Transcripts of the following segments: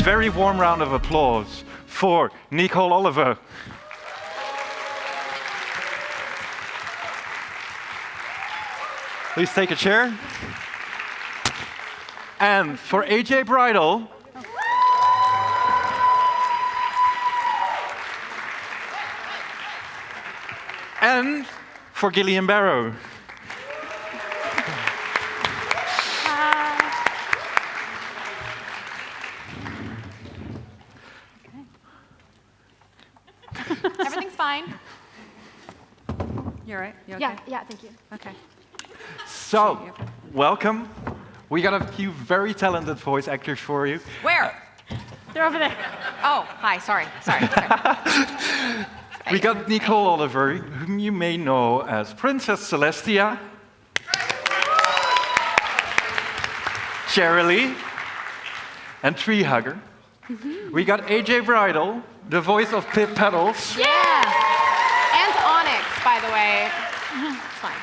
very warm round of applause for Nicole Oliver. Please take a chair. And for AJ Bridal, and for Gillian Barrow. Everything's fine. You're right? You okay? Yeah, thank you. Okay. So, welcome. We got a few very talented voice actors for you. Where? They're over there. Oh, hi, sorry. We got Nicole Oliver, whom you may know as Princess Celestia, Cherylee, and Tree Hugger. We got AJ Bridal, the voice of Pip Petals. Yeah. And Onyx, by the way. It's fine.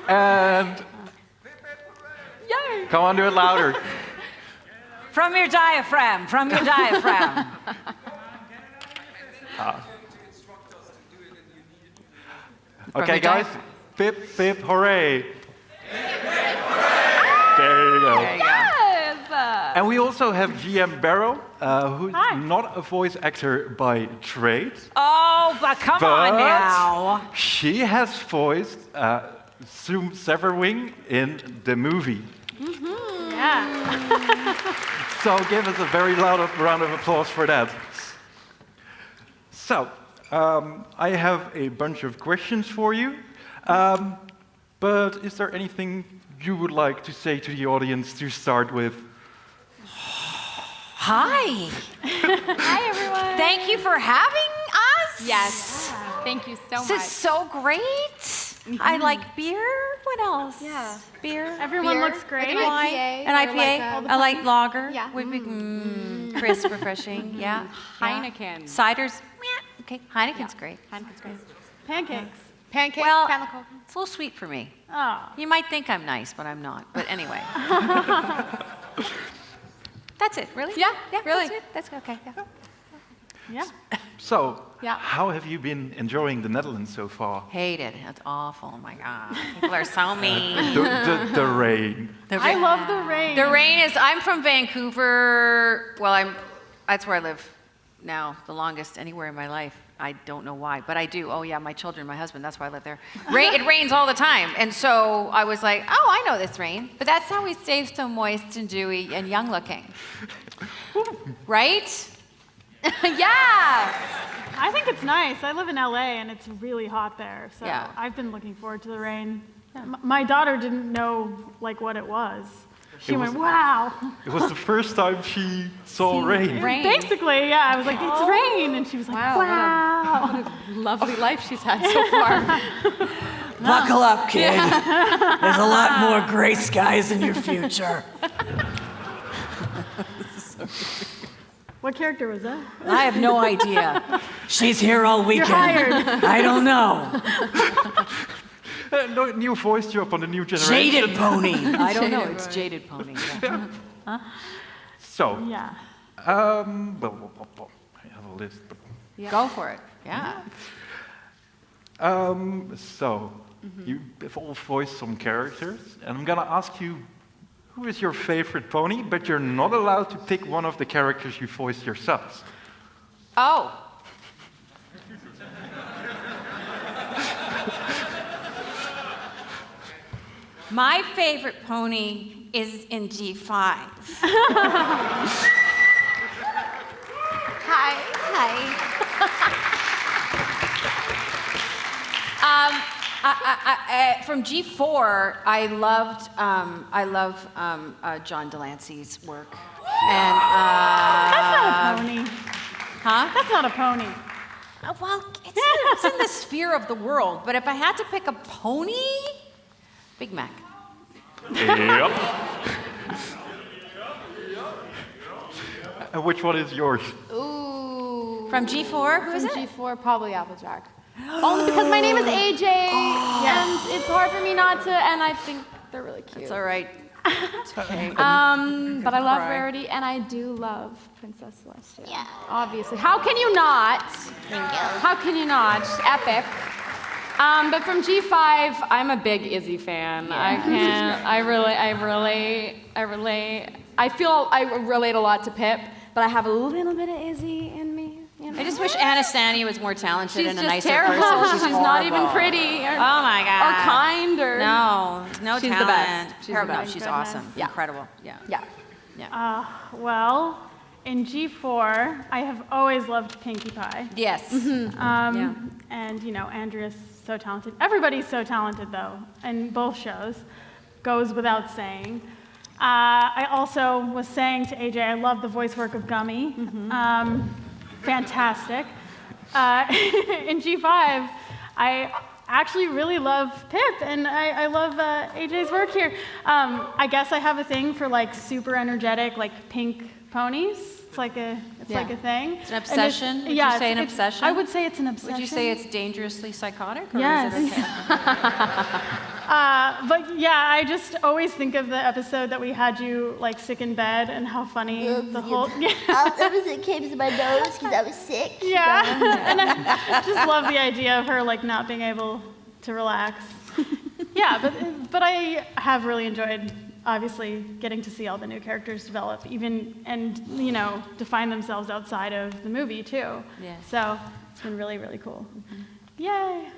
And Yay. come on, do it louder. From your diaphragm. Okay, guys. Pip, pip, hooray. There you go. Yes. And we also have GM Barrow, who's not a voice actor by trade. Oh, but come on now. She has voiced Zoom Severwing in the movie. Yeah. So give us a very loud round of applause for that. So, I have a bunch of questions for you. But is there anything you would like to say to the audience to start with? Hi. Hi, everyone. Thank you for having us. Yes. Thank you so This much. is so great. I like beer. What else? Yeah. Beer. Everyone beer, looks great. Wine, An an IPA, IPA. or like I like lager. Yeah. Would be crisp, refreshing. Yeah. Heineken. Ciders. Meh. Okay. Heineken's great. Heineken's great. Pancakes. Pancakes. Well, Pancakes. it's a little sweet for me. Oh. You might think I'm nice, but I'm not. But anyway. That's it. Really? Yeah, really. That's it. That's okay. Yeah. Yeah. So, Yeah. how have you been enjoying the Netherlands so far? Hate it. That's awful. Oh my God. People are so mean. The rain. I love the rain. The rain is, I'm from Vancouver. Well, that's where I live now, the longest anywhere in my life. I don't know why, but I do. Oh yeah, my children, my husband, that's why I live there. It rains all the time. And so I was like, oh, I know this rain. But that's how we stay so moist and dewy and young looking. Right? Yeah. I think it's nice. I live in LA and it's really hot there, so Yeah. I've been looking forward to the rain. My daughter didn't know like what it was. She It went, was- "Wow!" It was the first time she saw rain. Rain. Basically, yeah. I was like, "It's rain," and she was like, "Wow!" What a lovely life she's had so far. Buckle up, kid. There's a lot more gray skies in your future. What character was that? I have no idea. She's here all weekend. hired. I don't know. No, new voice job on the new generation. Jaded pony. I don't know. It's jaded pony. Yeah. So, Yeah. well, I have a list. But, Go for it. Yeah. so, you have all voiced some characters, and I'm gonna ask you, who is your favorite pony? But you're not allowed to pick one of the characters you voiced yourselves. Oh. My favorite pony is in G5. Hi. From G4, I love John Delancey's work. And That's not a pony. huh? That's not a pony. Well, it's in the sphere of the world. But if I had to pick a pony, Big Mac. Yep. And which one is yours? Ooh. From G4, who is From it? G4, probably Applejack. Only because my name is AJ, and it's hard for me not to, and I think they're really cute. It's all right. But I love Cry. Rarity, and I do love Princess Celestia. Yeah. Obviously. How can you not? Thank you. How can you not? She's epic. But from G5, I'm a big Izzy fan. I can't. I feel I relate a lot to Pip, but I have a little bit of Izzy in me. You know? I just wish Anna Sani was more talented She's and a just nicer terrible. person. She's not even horrible. pretty. Or, Oh my God. Or kind. Or No She's talent. the best. She's the No, best. she's Goodness. awesome. Yeah. Incredible. Yeah. Yeah. Well, in G4, I have always loved Pinkie Pie. Yes. Mm-hmm. And, you know, Andrea's so talented. Everybody's so talented, though, in both shows. Goes without saying. I also was saying to AJ, I love the voice work of Gummy. Fantastic. In G5, I actually really love Pip, and I love AJ's work here. I guess I have a thing for like super energetic, like pink ponies. It's like a thing. It's an obsession? Would you say an obsession? I would say it's an obsession. Would you say it's dangerously psychotic? Or Yes. Is it okay? But yeah, I just always think of the episode that we had you like sick in bed and how funny the whole. Everything came to my nose because I was sick. Yeah, and I just love the idea of her like not being able to relax. Yeah, but I have really enjoyed obviously getting to see all the new characters develop, and you know define themselves outside of the movie too. Yeah. So it's been really really cool. Yay!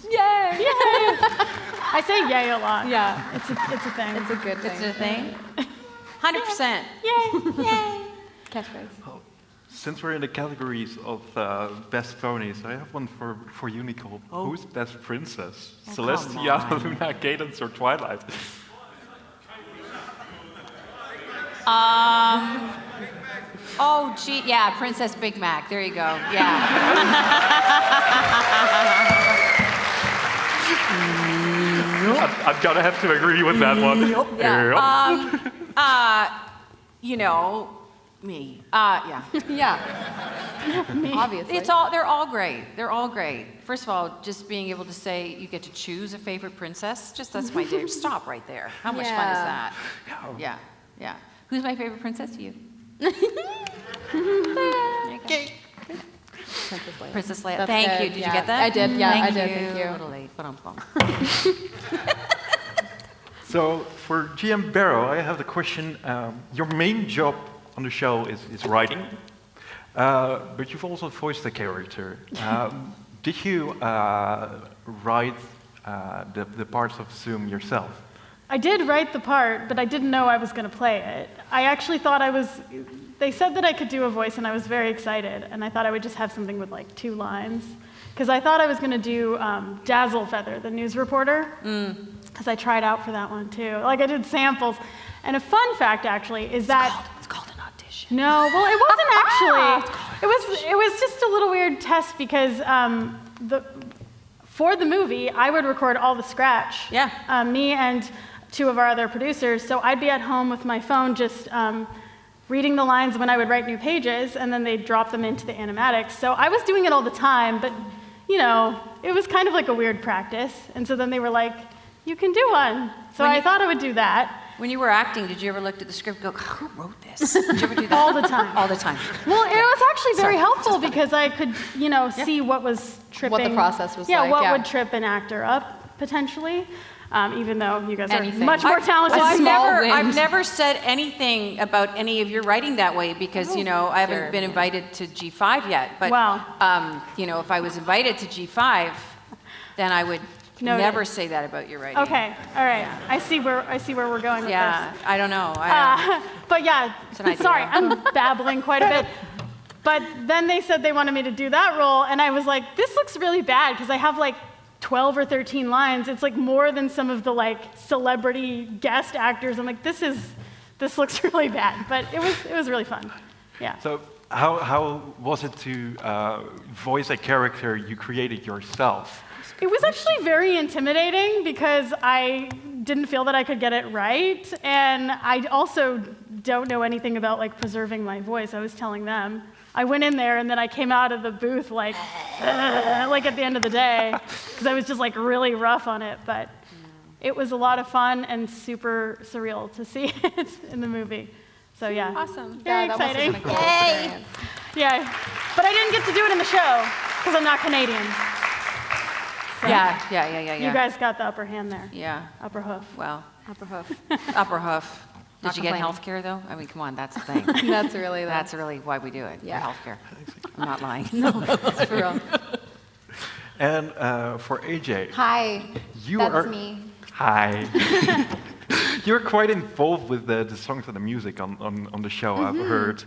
Yay! Yay! I say yay a lot. Yeah. It's a thing. It's a good thing. It's a thing? 100%. Yay! Yay! Catchphrase. Since we're in the categories of best ponies, I have one for you, Nicole. Who's best princess? Celestia, Luna, Cadence, or Twilight? Oh, gee, yeah, Princess Big Mac. There you go. Yeah. I'm gonna have to agree with that one. You know, me. Yeah. Yeah. Obviously. They're all great. They're all great. First of all, just being able to say you get to choose a favorite princess, that's my day. Stop right there. How much fun is that? Yeah. Yeah. Who's my favorite princess? You. Princess Leia. Princess Leia. That's Thank good, you. Did yeah. you get that? I did, yeah, Thank I did, you. thank you. A little late, but I'm bummed. So for GM Barrow, I have the question. Your main job on the show is writing, but you've also voiced a character. Did you write the parts of Zoom yourself? I did write the part, but I didn't know I was going to play it. I actually thought they said that I could do a voice, and I was very excited, and I thought I would just have something with like 2 lines. Because I thought I was going to do Dazzle Feather, the news reporter, because I tried out for that one too. Like I did samples. And a fun fact actually is that It's called an audition. no, well it wasn't actually. It was just a little weird test because for the movie I would record all the scratch. Yeah. Me and 2 of our other producers. So I'd be at home with my phone just reading the lines when I would write new pages, and then they'd drop them into the animatics. So I was doing it all the time, but you know, it was kind of like a weird practice. And so then they were like, you can do one. So I thought I would do that. When you were acting, did you ever look at the script and go, who wrote this? Did you ever do that? All the time. All the time. Well, it was actually very Sorry. helpful because I could, you know, see what was tripping. What the process was yeah, like, what yeah. would trip an actor up, potentially. Even though you guys Anything. are much more talented. Well, Small I've wins. never said anything about any of your writing that way because, you know, I haven't been invited to G5 yet. But, Wow. you know, if I was invited to G5, then I would Noted. never say that about your writing. Okay, all right. I see where we're going with Yeah, this. I don't know. But yeah, an idea. sorry, I'm babbling quite a bit. But then they said they wanted me to do that role, and I was like, this looks really bad because I have like 12 or 13 lines. It's like more than some of the like celebrity guest actors. I'm like, this looks really bad, but it was really fun. Yeah. So how was it to voice a character you created yourself? It was actually very intimidating because I didn't feel that I could get it right, and I also don't know anything about like preserving my voice. I was telling them. I went in there and then I came out of the booth like at the end of the day because I was just like really rough on it. But it was a lot of fun and super surreal to see it in the movie. So yeah. Awesome. Very that must have been a exciting. cool Yay. experience. Yeah, but I didn't get to do it in the show because I'm not Canadian. So Yeah. You guys got the upper hand there. Yeah. Upper hoof. Well, Upper hoof. upper hoof. Did Not you get complaining. health care though? I mean, come on, that's the thing. That's really That's really why we do it. Yeah. Health care. I'm not lying. that's for real. And for AJ, Hi. you that's are. me. Hi. You're quite involved with the songs and the music on the show, I've heard.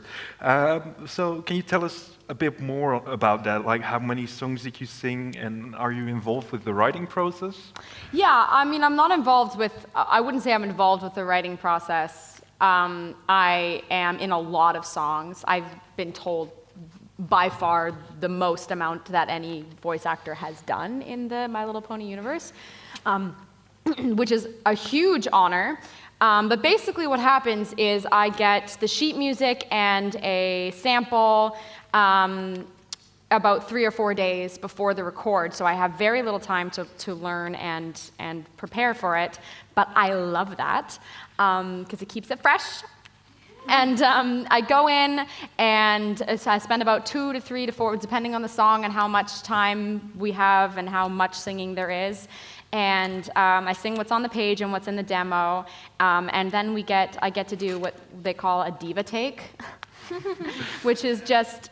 So can you tell us a bit more about that? Like, how many songs did you sing, and are you involved with the writing process? Yeah, I mean, I'm not involved with, I wouldn't say I'm involved with the writing process. I am in a lot of songs. I've been told by far the most amount that any voice actor has done in the My Little Pony universe, which is a huge honor. But basically what happens is I get the sheet music and a sample about 3 or 4 days before the record, so I have very little time to learn and prepare for it, but I love that because it keeps it fresh. And I go in, and so I spend about 2 to 3 to 4, depending on the song and how much time we have and how much singing there is. And I sing what's on the page and what's in the demo, and then I get to do what they call a diva take, which is just,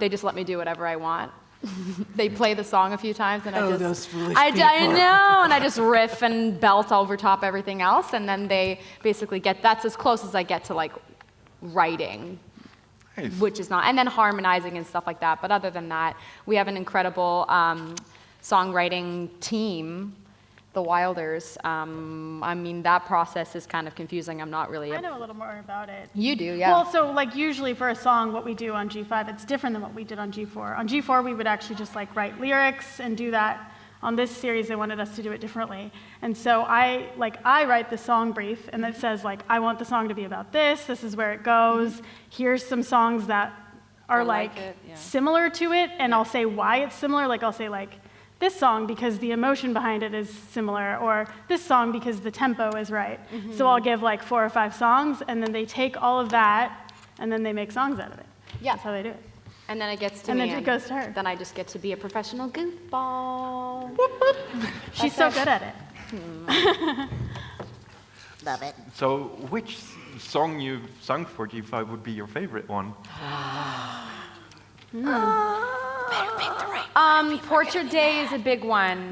they just let me do whatever I want. They play the song a few times, and those foolish I people. know, and I just riff and belt over top everything else, and then they basically that's as close as I get to like writing, Nice. which is not, and then harmonizing and stuff like that. But other than that, we have an incredible songwriting team, the Wilders. I mean, that process is kind of confusing. I'm not really. I know a little more about it. You do, yeah. Well, so like usually for a song, what we do on G5, it's different than what we did on G4. On G4, we would actually just like write lyrics and do that. On this series, they wanted us to do it differently. And so I write the song brief, and it says like, I want the song to be about this. This is where it goes. Here's some songs that are like like it, yeah. similar to it, and I'll say why it's similar. Like I'll say like, this song because the emotion behind it is similar, or this song because the tempo is right. So I'll give like 4 or 5 songs, and then they take all of that, and then they make songs out of it. Yeah. That's how they do it. And then it gets to And me. then it goes to her. Then I just get to be a professional goofball. She's so good at it. Love it. So which song you sung for G5 would be your favorite one? Portrait Day is a big one.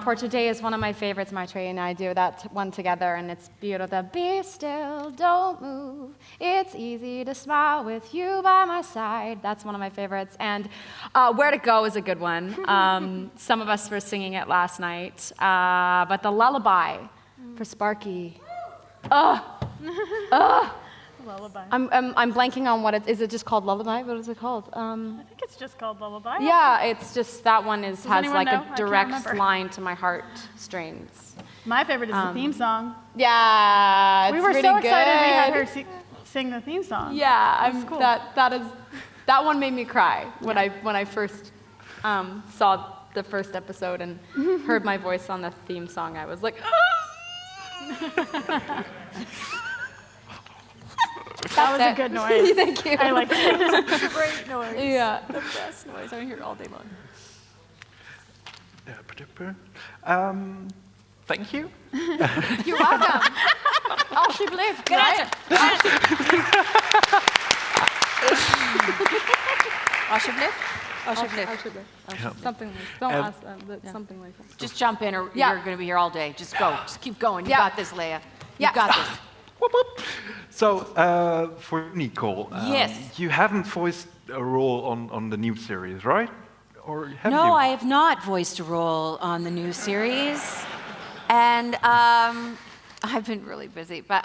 Portrait Day is one of my favorites. My Trey and I do that one together, and it's beautiful. Be still, don't move. It's easy to smile with you by my side. That's one of my favorites. And Where to Go is a good one. Some of us were singing it last night. But the Lullaby for Sparky. Lullaby. I'm blanking on what it is. It just called Lullaby? What is it called? I think it's just called Lullaby. Yeah, it's just that one has anyone like know? I a can't direct remember. line to my heartstrings. My favorite is the theme song. Yeah, it's We were pretty so excited we had good. her sing the theme song. Yeah, That's cool. that one made me cry when I first saw the first episode and heard my voice on the theme song. I was like, That was it. a good noise. Thank you. I liked it. Great noise. Yeah. The best noise. I hear it all day long. Thank you. You're welcome. Alsjeblieft. Good answer. Alsjeblieft? Alsjeblieft. Something like don't Um, ask them, but something like that. Just jump in or Yeah. you're going to be here all day. Just go. Just keep going. You Yeah. got this, Leia. You Yeah. got this. Whoop, whoop. So for Nicole, Yes. you haven't voiced a role on the new series, right? Or have No, you? I have not voiced a role on the new series. And I've been really busy. But,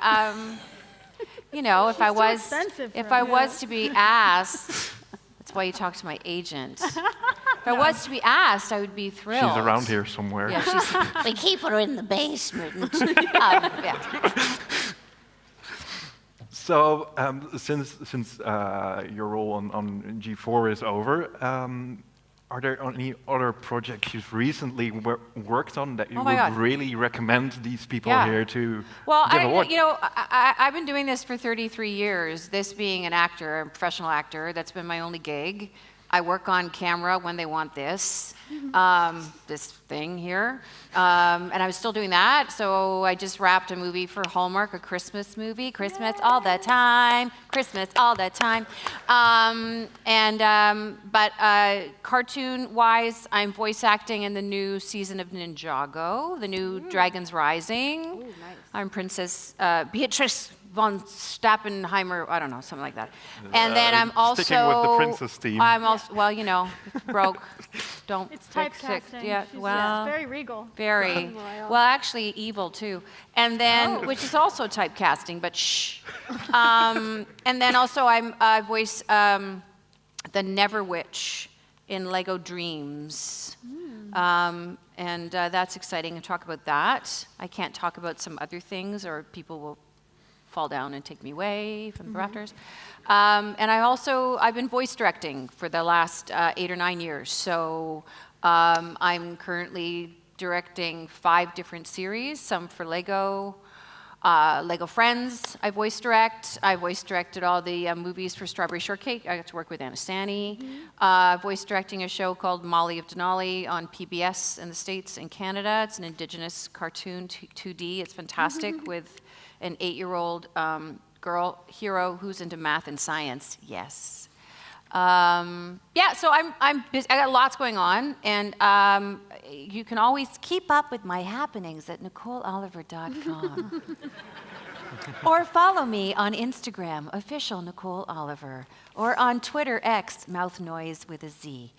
you know, if She's I too was expensive for if I us. was to be asked, that's why you talk to my agent. If I was to be asked, I would be thrilled. She's around here somewhere. Yeah, she's, We keep her in the basement. yeah. So since your role on G4 is over, Are there any other projects you've recently worked on that you Oh my would God. really recommend these people Yeah. here to Well, give a watch? I've been doing this for 33 years. This being an actor, a professional actor, that's been my only gig. I work on camera when they want this, this thing here, and I was still doing that. So I just wrapped a movie for Hallmark, a Christmas movie, Christmas all the time, Christmas all the time. But cartoon-wise, I'm voice acting in the new season of Ninjago, the new Dragons Rising. Ooh, nice. I'm Princess Beatrice von Stappenheimer, I don't know, something like that. And then I'm also sticking with the princess theme. I'm also, well, you know, broke. Don't It's fix it. typecasting. Yeah, She's well, very regal. very. Well, actually, evil too. And then, which is also typecasting, but shh. And then also, I voice the Never Witch in Lego Dreams. And that's exciting to talk about that. I can't talk about some other things, or people will fall down and take me away from the rafters. And I've been voice directing for the last 8 or 9 years. So I'm currently directing 5 different series, some for Lego, Lego Friends, I voice direct. I voice directed all the movies for Strawberry Shortcake. I got to work with Anna Sani. Voice directing a show called Molly of Denali on PBS in the States and Canada. It's an indigenous cartoon, 2D. It's fantastic with an 8-year-old girl hero who's into math and science. Yes. Yeah, so I'm busy. I got lots going on, and you can always keep up with my happenings at NicoleOliver.com. Or follow me on Instagram, official Nicole Oliver, or on Twitter X, mouth noise with a Z.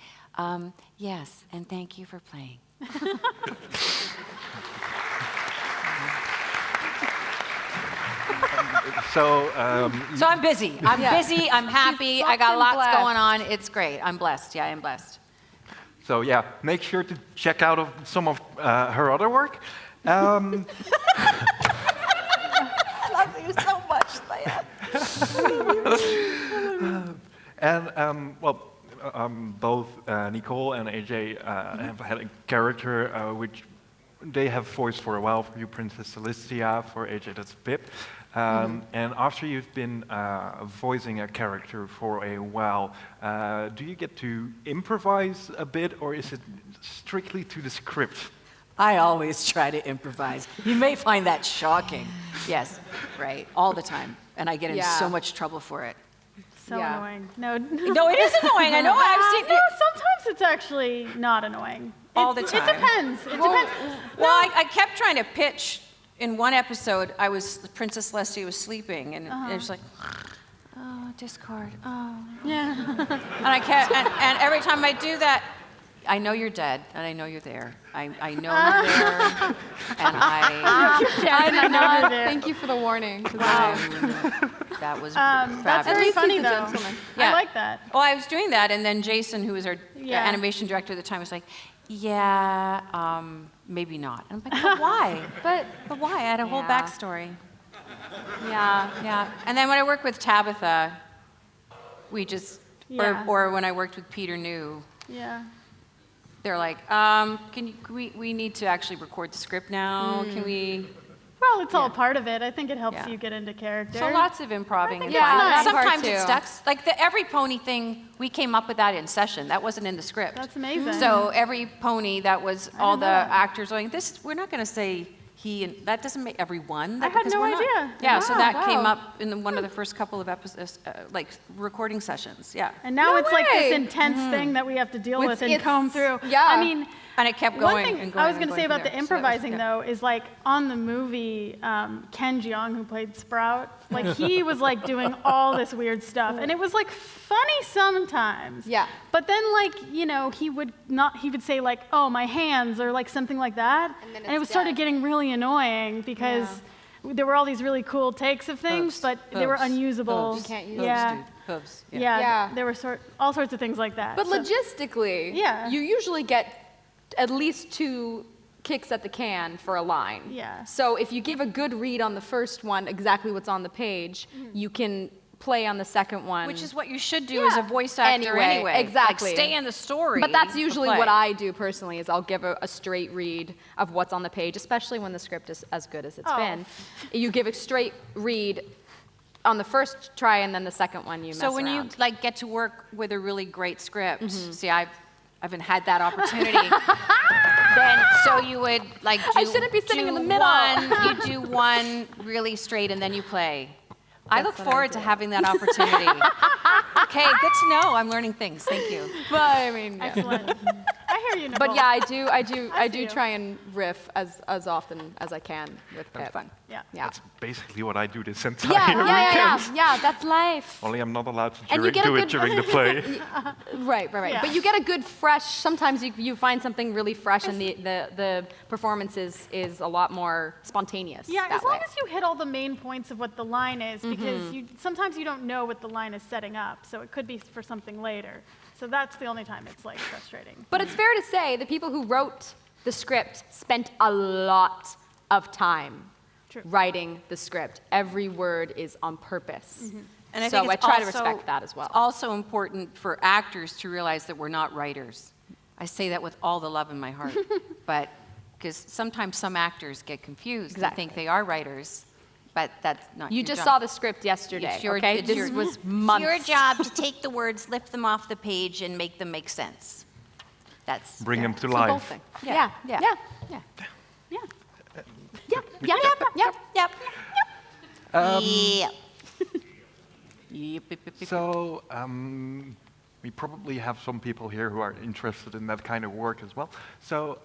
Yes, and thank you for playing. So, So I'm busy. I'm busy. I'm happy. I got fucking lots blessed. going on. It's great. I'm blessed. Yeah, I'm blessed. so yeah, make sure to check out some of her other work. I love you so much, Leia. And both Nicole and AJ have had a character which they have voiced for a while. For you, Princess Celestia. For AJ, that's Pip. And after you've been voicing a character for a while, do you get to improvise a bit, or is it strictly to the script? I always try to improvise. You may find that shocking. Yes, right. All the time. And I get in Yeah. so much trouble for it. So Yeah. annoying. No. No, it is annoying. I know. I've seen No, it sometimes it's actually not annoying. all the time. It depends. It depends. Well, I kept trying to pitch. In one episode, Princess Celestia was sleeping, and it was like, oh, Discord, oh. Yeah. And I kept, and every time I do that, I know you're dead, and I know you're there. I know you're there, and I'm not not. there. Thank you for the warning. that was That's fabulous. very funny, he's a though. gentleman. Yeah. I like that. Well, I was doing that, and then Jason, who was our Yeah. animation director at the time, was like, yeah, maybe not. And I'm like, but why? But But why? I had a whole Yeah. backstory. yeah, Yeah. And then when I worked with Tabitha, we just, Yeah. or when I worked with Peter New, Yeah. they're like, we need to actually record the script now. Can we? Well, it's all Yeah. part of it. I think it helps Yeah. you get into character. So lots of improving. think and that's fun. nice. That part Sometimes it too. stuck. Like the every pony thing, we came up with that in session. That wasn't in the script. That's amazing. So every pony, that was all didn't the know that. actors going, this, we're not going to say he, and that doesn't make everyone. I had because no we're not- idea. Yeah, so Wow. that came Wow. up in one of the first couple of episodes, like recording sessions. Yeah. And now No it's like this way. intense thing that we have to deal with and It's- comb through. yeah. I mean, And it kept one going thing and going. I was and going to say going about the from there. So that was- improvising, yeah. though, is like on the movie, Ken Jeong, who played Sprout, like he was like doing all this weird stuff. And it was like funny sometimes. Yeah. But then like, he would say like, oh, my hands, or like something like that. And then And it it's started dead. getting really annoying because there were all these really cool takes of things, Hooves. but they were Hooves. unusable. Hooves. You can't use Yeah. Hooves, dude. Hooves. Yeah. Yeah. There were all sorts of things like that. But So- logistically, Yeah. you usually get at least 2 kicks at the can for a line. Yeah. So if you give a good read on the first one, exactly what's on the page, you can play on the second one. Which is what you should do as a voice actor anyway. Exactly. Like, stay in the story. But that's of the usually play. what I do personally, is I'll give a straight read of what's on the page, especially when the script is as good as it's been. You give a straight read on the first try, and then the second one you mess So when around. you like get to work with a really great script, see, I haven't had that opportunity. Then so you would like do, I shouldn't be sitting in the middle. You do one really straight, and then you play. I look what I forward to do. having that opportunity. Okay, good to know. I'm learning things. Thank you. But I mean, yeah. Excellent. I hear you, Nicole. But yeah, I do you. try and riff as often as I can with Pip. Fun. Yeah. Yeah. That's basically what I do this entire weekend. Yeah, that's life. Only I'm not allowed to And you get a do it good- during the play. Right. Yeah. But you get a good fresh, sometimes you find something really fresh, and the performance is a lot more spontaneous. Yeah, that as long way. as you hit all the main points of what the line is, because sometimes you don't know what the line is setting up, so it could be for something later. So that's the only time it's like frustrating. But it's fair to say the people who wrote the script spent a lot of time True. writing the script. Every word is on purpose. And I so think I it's try to also- respect that as well. It's also important for actors to realize that we're not writers. I say that with all the love in my heart, but because sometimes some actors get confused and Exactly. think they are writers, but that's not You your just job. saw the script yesterday, It's your- okay? it's This your- was It's months. your job to take the words, lift them off the page, and make them make sense. That's Bring them to It's the whole life. thing. Yeah. Yeah. Yeah. Yeah. yeah. Yep. Yep. Um, Yep. Yep, yep, yep, yep. So we probably have some people here who are interested in that kind of work as well. So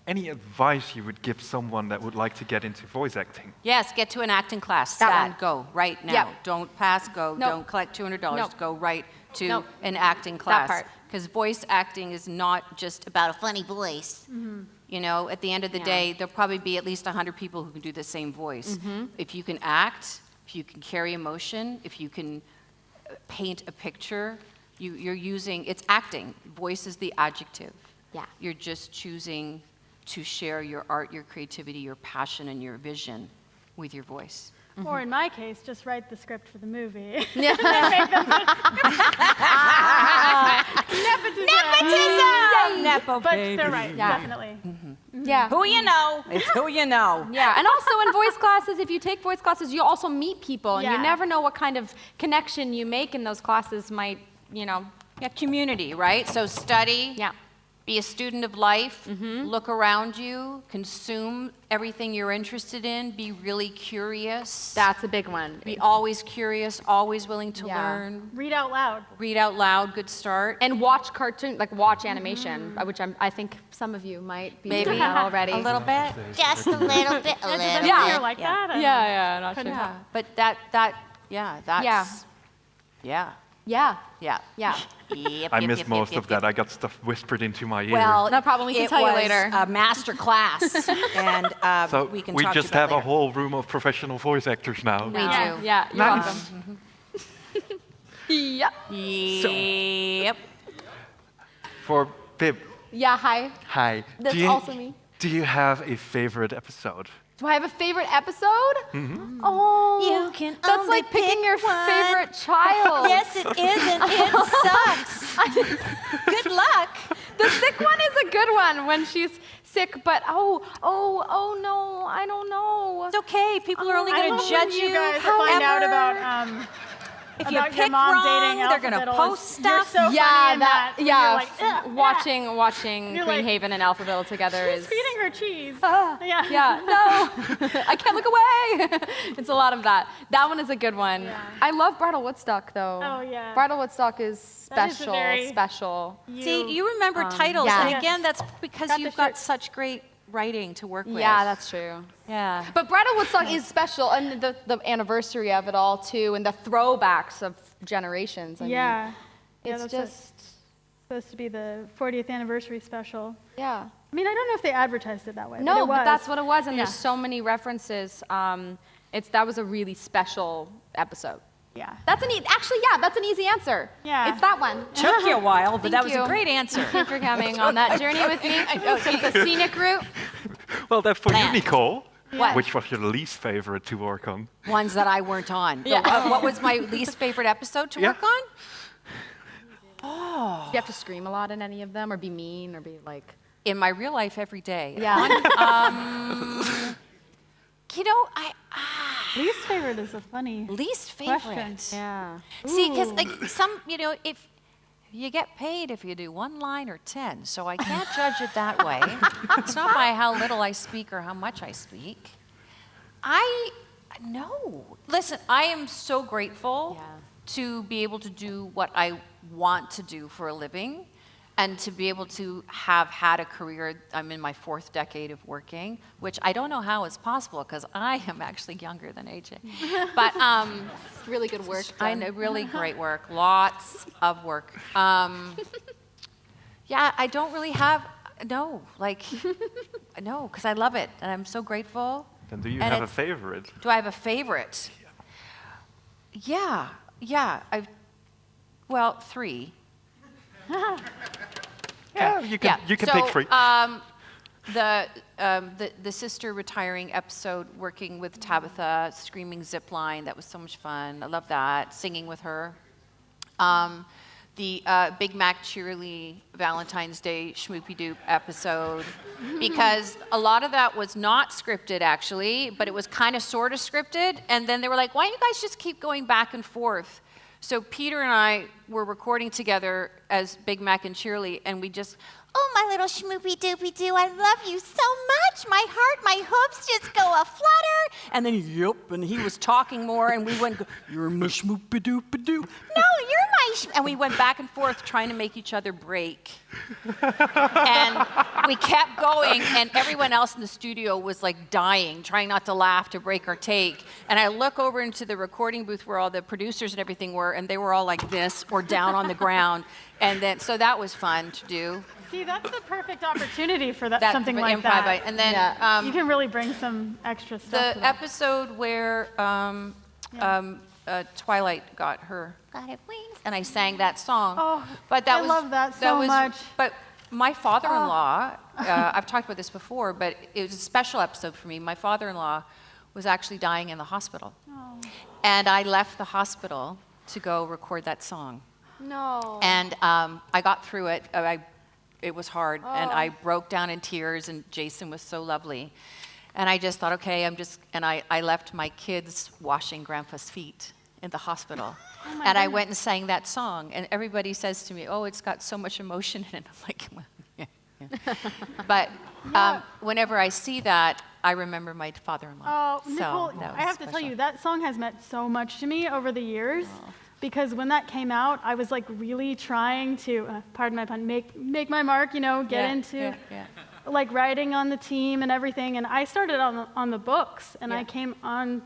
any advice you would give someone that would like to get into voice acting? Yes, get to an acting class. That Stat, one. go right now. Yep. Don't pass, go. No. Don't collect $200. No. Go right to No. an acting That class. part. Because voice acting is not just about, About a funny voice. you know, at the end of the Yeah. day, there'll probably be at least 100 people who can do the same voice. If you can act, if you can carry emotion, if you can paint a picture, you're using, it's acting. Voice is the adjective. Yeah. You're just choosing to share your art, your creativity, your passion, and your vision with your voice. Or in my case, just write the script for the movie. Nepo But they're right, Yeah. definitely. Yeah. Who you know, it's who you know. Yeah, and also in voice classes, if you take voice classes, you also meet people, and you Yeah. never know what kind of connection you make in those classes might, Yeah, community, right? So study. yeah. Be a student of life, look around you, consume everything you're interested in, be really curious. That's a big one. Be always curious, always willing to Yeah. learn. Read out loud. Read out loud, good start. And watch cartoon, like watch animation, which I think some some might be Maybe doing that already. a little bit. Just a little bit, a Does little anyone Yeah. here like that? Yeah, not Couldn't sure. tell. But that's, yeah. Yeah. Yep, I yep, missed yep, most yep, of yep. that. I got stuff whispered into my ear. Well, No problem, we can it tell you was later. a master class, and so we can we talk to just you have about a later. whole room of professional voice actors now. We Yeah, do. yeah, you're Nice. welcome. Yep. Yep. For Pip, Yeah, hi. hi. That's do you, also me. Do you have a favorite episode? Do I have a favorite episode? Oh, You can that's only like picking pick your one. favorite child. Yes, it is, and it sucks. Good luck. The sick one is a good one when she's sick, but oh no, I don't know. It's okay. People are only I going love to judge when you you. guys find out however. about If you about your pick mom wrong, dating they're going to Alphabet. post You're stuff. so funny Yeah, in that when yeah. You're like, "Ugh, watching You're Green like, Haven and Alphaville together She's is. feeding her cheese. Ah, Yeah. Yeah, no, I can't look away. It's a lot of that. That one is a good one. Yeah. I love Bridal Woodstock though. Oh, yeah. Bridal Woodstock is That is a special, very- special. See, you remember titles, yeah. and Yeah. again, that's because Got the you've got shirt. such great writing to work with. Yeah, that's true. Yeah. But Bridal Woodstock is special, and the anniversary of it all too, and the throwbacks of generations. I mean, Yeah. it's that's just supposed to be the 40th anniversary special. yeah. I mean, I don't know if they advertised it that way. No, it was. but that's what it was, and Yeah. there's so many references. That was a really special episode. Yeah. That's an easy answer. Yeah. It's that one. Took you a while, but that was Thank a you. great answer. Thank you for coming on that journey with me. Took the scenic route. Well, that's for you, Nicole. What? Which was your least favorite to work on? Ones that I weren't on. Yeah. What was my least favorite episode to Yeah. work on? Do you have to scream a lot in any of them, or be mean, or be like? In my real life, every day. Yeah. You know, Least favorite is a funny least favorite. question. Yeah. See, because like if you get paid if you do 1 line or 10, so I can't judge it that way. It's not by how little I speak or how much I speak. No. Listen, I am so grateful to be able to do what I want to do for a living, and to be able to have had a career. I'm in my 4th decade of working, which I don't know how it's possible because I am actually younger than AJ. But It's really good work. I know, really great work, lots of work. Yeah, I don't really have, no, because I love it and I'm so grateful. And do you And have a it's- favorite? Do I have a favorite? Yeah, well, 3. Yeah, you can so, pick 3. The sister retiring episode, working with Tabitha, screaming zip line, that was so much fun. I love that. Singing with her. The Big Mac Cheerily Valentine's Day Schmoopy Doop episode, because a lot of that was not scripted actually, but it was kind of sort of scripted. And then they were like, why don't you guys just keep going back and forth? So Peter and I were recording together as Big Mac and Cheerily, and we just, Oh, my little schmoopy doopy doo, I love you so much. My heart, my hooves just go a-flutter. and then yep, and he was talking more, and we went, you're my schmoopy doopy doo. No, you're my And we went back and forth trying to make each other break. And we kept going, and everyone else in the studio was like dying, trying not to laugh to break our take. And I look over into the recording booth where all the producers and everything were, and they were all like this or down on the ground. And then, so that was fun to do. See, that's the perfect opportunity for that, That something for like improv. that. And then You can really bring some extra stuff the to that. episode where Twilight got her got it wings. and I sang that song. Oh, but that I was, love that so much. But my father-in-law, I've talked about this before, but it was a special episode for me. My father-in-law was actually dying in the hospital. Oh. And I left the hospital to go record that song. No. And I got through it. It was hard, and I broke down in tears, and Jason was so lovely. And I just thought, okay, and I left my kids washing Grandpa's feet in the hospital. And I went and sang that song, and everybody says to me, oh, it's got so much emotion in it. I'm like, well, yeah. But whenever I see that, I remember my father-in-law. Oh, So Nicole, that I was have to tell special. you, that song has meant so much to me over the years. Because when that came out, I was like really trying to, pardon my pun, make my mark, get Yeah, into yeah. like writing on the team and everything. And I started on the books, and I came on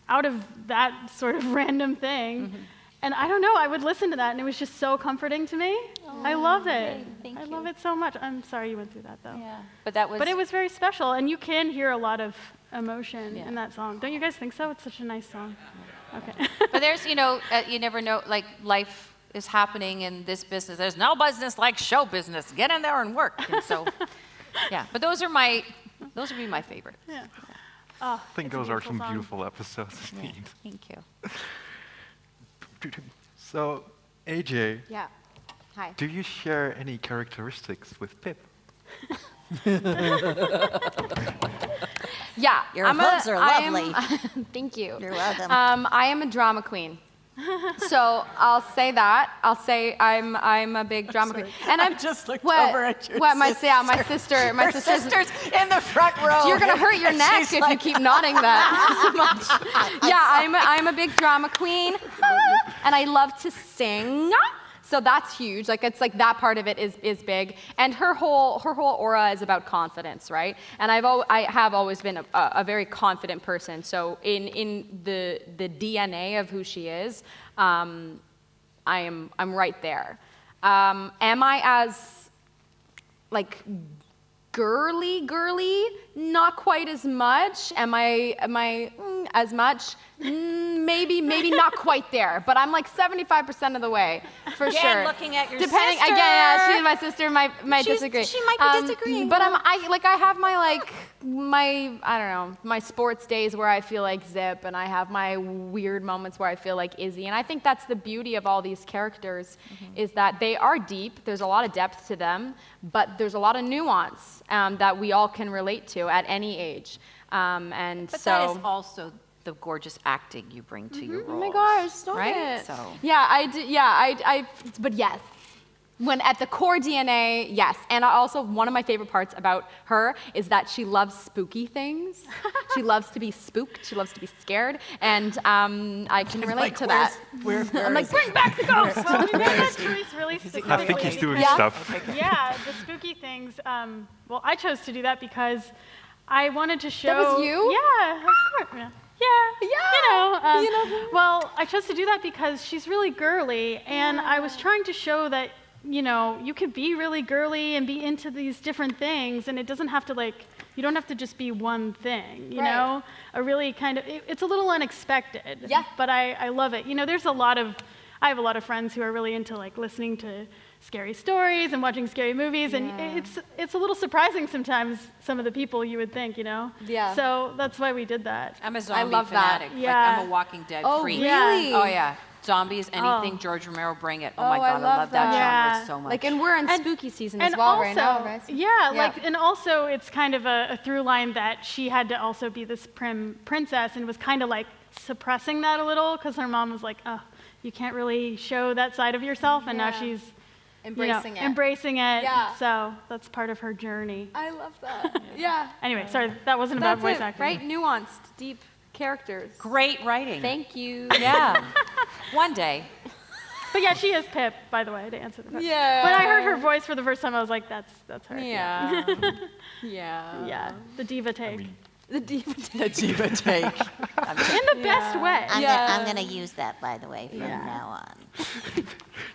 out of that sort of random thing. Mm-hmm. And I don't know, I would listen to that, and it was just so comforting to me. I love it. I love it so much. I'm sorry you went through that, though. Yeah. But that was. But it was very special, and you can hear a lot of emotion Yeah. in that song. Don't you guys think so? It's such a nice song. Okay. But there's, you never know, like, life is happening in this business. There's no business like show business. Get in there and work. And so, yeah. But those would be my favorite. Yeah. Oh, I think it's a those are beautiful some song. beautiful episodes indeed. Thank you. So, AJ, Yeah. Hi. do you share any characteristics with Pip? Yeah. Your hooves are lovely. Thank you. You're welcome. I am a drama queen. So I'll say that. I'll say I'm a big drama queen. And I'm just looked what, over at your what my sister. My sister's in the front row. You're gonna hurt your neck She's if like- you keep nodding that much. Yeah, I'm a big drama queen, and I love to sing. So that's huge. Like it's like that part of it is big. And her whole aura is about confidence, right? And I have always been a very confident person. So in the DNA of who she is, I'm right there. Am I as like girly? Not quite as much. Am I as much? maybe not quite there, but I'm like 75% of the way, for Again, sure. looking at your Depending, sister. Again, yeah, she and my sister might disagree. She might be disagreeing. But I have my sports days where I feel like Zip, and I have my weird moments where I feel like Izzy, and I think that's the beauty of all these characters, is that they are deep. There's a lot of depth to them, but there's a lot of nuance that we all can relate to at any age. And But so. that is also the gorgeous acting you bring to your roles. Oh my gosh, stop right? it. So. Yeah, I do. Yeah, but yes. When at the core DNA, yes. And one of my favorite parts about her is that she loves spooky things. She loves to be spooked. She loves to be scared. And I can relate to that. I'm like, bring back the ghost. Well, we made that choice really specifically. I think he's doing Yeah. stuff. Yeah, the spooky things. Well, I chose to do that because I wanted to show. That was you? Yeah, of course. Yeah. Well, I chose to do that because she's really girly, and I was trying to show that, you could be really girly and be into these different things, and it doesn't have to you don't have to just be one thing, you Right. know? A really it's a little unexpected. Yeah. But I love it. I have a lot of friends who are really into listening to scary stories and watching scary movies, and it's a little surprising sometimes, some of the people you would think, Yeah. So that's why we did that. I'm a zombie love that. fanatic. Yeah. Like, I'm a Walking Dead Oh, freak. really? Oh, yeah. Zombies, anything, Oh. George Romero, bring it. Oh, Oh, my I God, I love love that that. genre so much. Like, and we're in And- spooky season And as well also, right now, guys. yeah, and also it's kind of a through line that she had to also be this prim princess and was kind of suppressing that a little because her mom was like, oh, you can't really show that side of yourself, and now Yeah. she's Embracing it. embracing it. Yeah. So that's part of her journey. I love that. Yeah. Anyway, sorry, that wasn't about That's voice it, acting. right? Nuanced, deep characters. Great writing. Thank you. Yeah. One day. But yeah, she is Pip, by the way, to answer the question. Yeah. But I heard her voice for the first time. I was like, that's her. Yeah. Yeah. Yeah, the diva take. The diva. The diva take. In the best way. I'm gonna use that, by the way, from now on.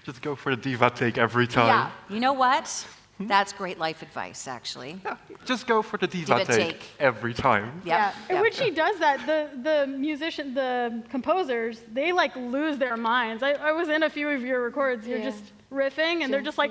Just go for the diva take every time. Yeah. You know what? That's great life advice, actually. Just go for the diva, Diva take, take. every time. Yep. Yeah. And Yep. when she does that, the composers, they lose their minds. I was in a few of your records. You're Yeah. just riffing, and they're just like,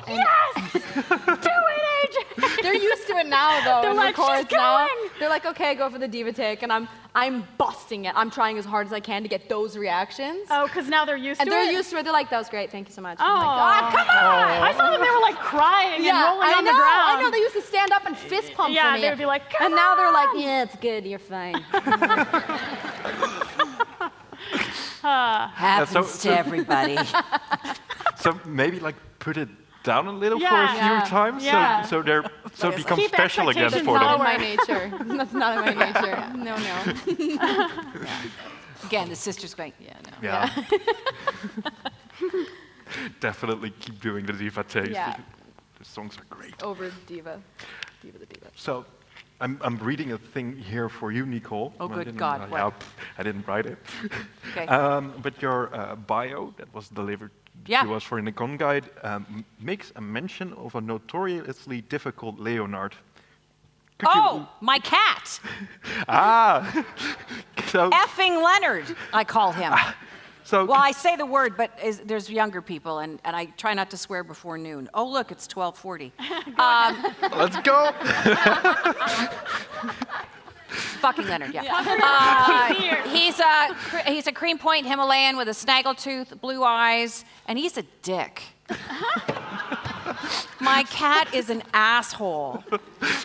yes, do it, AJ. They're used to it now, though. They're in like, records "She's now. going!" They're like, okay, go for the diva take, and I'm busting it. I'm trying as hard as I can to get those reactions. Oh, because now they're used And to they're it. used to it. They're like, that was great. Thank you so much. Oh, I'm like, come on! I saw them. They were crying and rolling I on know. the ground. I know. They used to stand up and fist pump Yeah, for me. they would be like, "Come and now they're like, on!" yeah, it's good. You're fine. Happens so- to everybody. So maybe put it down a little for a Yeah. few times, Yeah. so it becomes Keep special again expectations for Not them. in my nature. That's not in my nature. No, no. Again, the sister's going, yeah, no. Yeah. Definitely keep doing the diva takes. Yeah. The songs are great. Over diva. Diva the diva. So, I'm reading a thing here for you, Nicole. Oh, I good didn't- God, yeah, what? I didn't write it. Okay. But your bio that was delivered Yeah. to us for in the Con Guide makes a mention of a notoriously difficult Leonard. Could Oh, my cat. Ah! So, Effing Leonard, I call him. so Well, I say the word, but there's younger people, and I try not to swear before noon. Oh, look, it's 12:40. let's go! Fucking Leonard, yeah. He's a cream point Himalayan with a snaggletooth, blue eyes, and he's a dick. My cat is an asshole,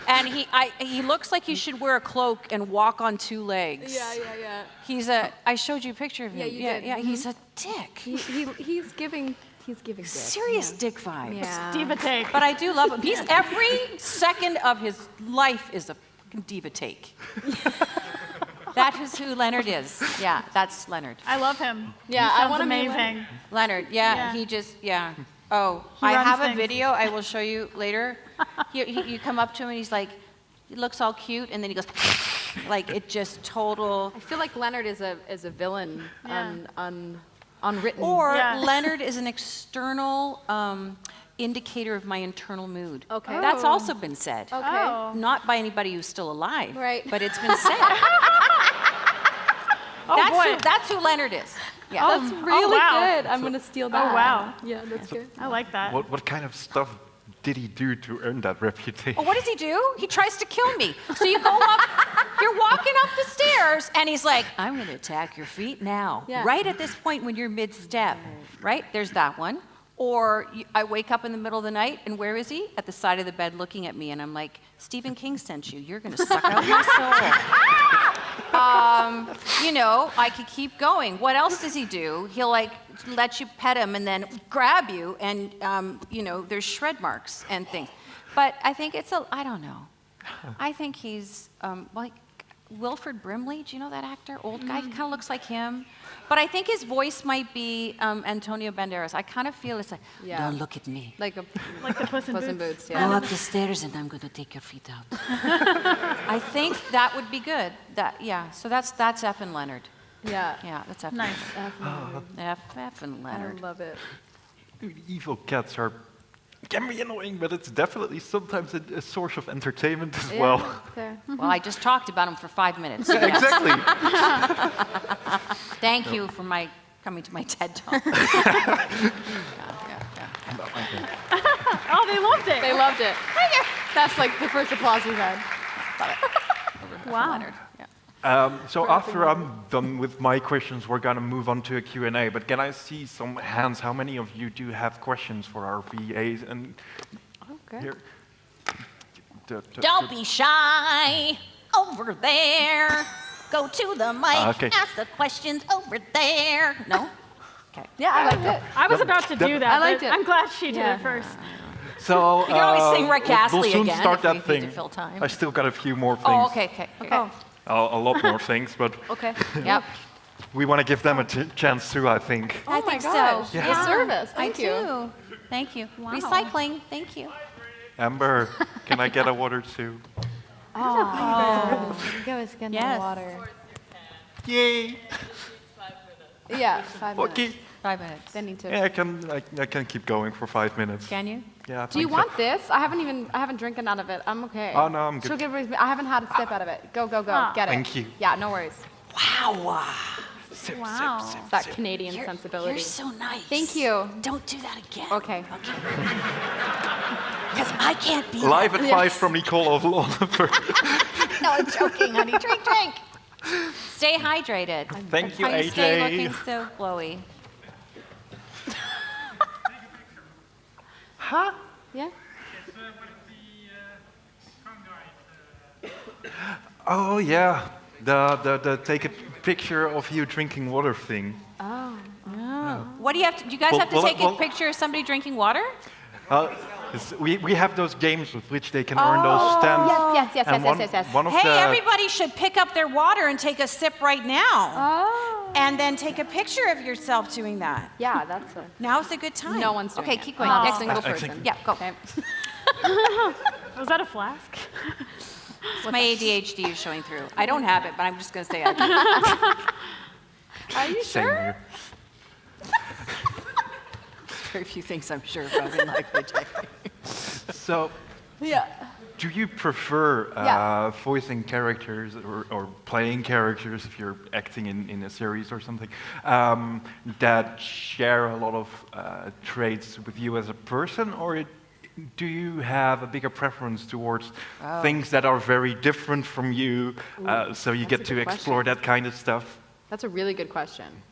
and he looks like he should wear a cloak and walk on two legs. Yeah. I showed you a picture of him. Yeah, you did. Yeah, he's a dick. He's giving dick. Serious dick vibes. Yeah. diva take. But I do love him. He's every second of his life is a fucking diva take. That is who Leonard is. Yeah, that's Leonard. I love him. Yeah, He I sounds wanna be amazing. Leonard, Yeah. he just, Oh, He I runs have a things. video I will show you later. You come up to him and he's like, he looks all cute, and then he goes, like it just total. I feel like Leonard is a villain, Yeah. unwritten. Or Yeah. Leonard is an external indicator of my internal mood. Okay. That's Oh. also been said. Okay. Oh. Not by anybody who's still alive, Right. but it's been said. boy. That's who Leonard is. Yeah. That's really wow. good. I'm gonna steal that. wow. Yeah, that's good. I like that. What kind of stuff did he do to earn that reputation? Well, what does he do? He tries to kill me. So you go up, you're walking up the stairs, and he's like, I'm going to attack your feet now. Yeah. Right at this point when you're mid-step. Right? There's that one. Or I wake up in the middle of the night, and where is he? At the side of the bed looking at me, and I'm like, Stephen King sent you. You're going to suck out my soul. You know, I could keep going. What else does he do? He'll like let you pet him and then grab you, and you know, there's shred marks and things. But I think I don't know. I think he's like Wilford Brimley. Do you know that actor? Old guy. He kind of looks like him. But I think his voice might be Antonio Banderas. I kind of feel it's like, Yeah. don't look at me. Like the Puss in Puss in Boots. Boots. Yeah. Go up the stairs and I'm going to take your feet out. I think that would be good. Yeah. So that's F and Leonard. Yeah. Yeah, that's F. Nice. F and I Leonard. love it. Evil cats can be annoying, but it's definitely sometimes a source of entertainment as well. Fair. Well, I just talked about him for 5 minutes. Yes. Exactly. Thank you for coming to my TED Talk. Oh, they loved it. They loved it. That's like the first applause we've had. Wow. Leonard. Yeah. So after I'm done with my questions, we're gonna move on to a Q&A, but can I see some hands? How many of you do have questions for our VAs? And Okay. here. Don't be shy. Over there. Go to the mic. Okay. Ask the questions over there. No? Okay. Yeah, I liked it. I was about to do that. I liked but it. I'm glad she did Yeah. it first. So You can always sing Rick we'll Astley soon again start if that we need thing. to fill time. I still got a few more things. Oh, okay. Oh, A lot more things, but Okay. Yep. we want to give them a chance too, I think. I oh my think gosh. so. Good service. Thank you. do. Thank you. Recycling. Thank you. Amber, can I get a water too? Oh, go is getting Yes. the water. Yay! Yeah, 5 minutes. Okay. 5 minutes. Then need to. Yeah, I can keep going for 5 minutes. Can you? Yeah. I Do you think so. want this? I haven't drinking out of it. I'm okay. Oh, no, I'm good. She'll give me, I haven't had a sip out of it. Go, go, go. Ah. Get it. Thank you. Yeah, no worries. Wow. Sip, Wow. sip, sip, It's that sip. Canadian sensibility. You're so nice. Thank you. Don't do that again. Okay. Because I can't be Live advice from Nicole Oliver. No, I'm joking, honey. Drink, drink. Stay hydrated. Thank you, How you stay AJ. looking so glowy. Huh? Yeah. Oh yeah, the take a picture of you drinking water thing. What do you have to? Do you guys have to Well, take well- a picture of somebody drinking water? We have those games with which they can earn those stamps. Yes, And one of Hey, the everybody should pick up their water and take a sip right now. Oh. And then take a picture of yourself doing that. Yeah, that's a. Now's a good time. No one's doing Okay, it. keep going. Not Next a single I person. think- Yeah, go. Okay. Was that a flask? My ADHD is showing through. I don't have it, but I'm just going to say I do. Are you same sure? here. Very few things I'm sure about in life, but So, Yeah. do you prefer Yeah. voicing characters or playing characters if you're acting in a series or something that share a lot of traits with you as a person, or do you have a bigger preference towards things that are very different from you, so you get a to good explore that kind of stuff? That's a really good question.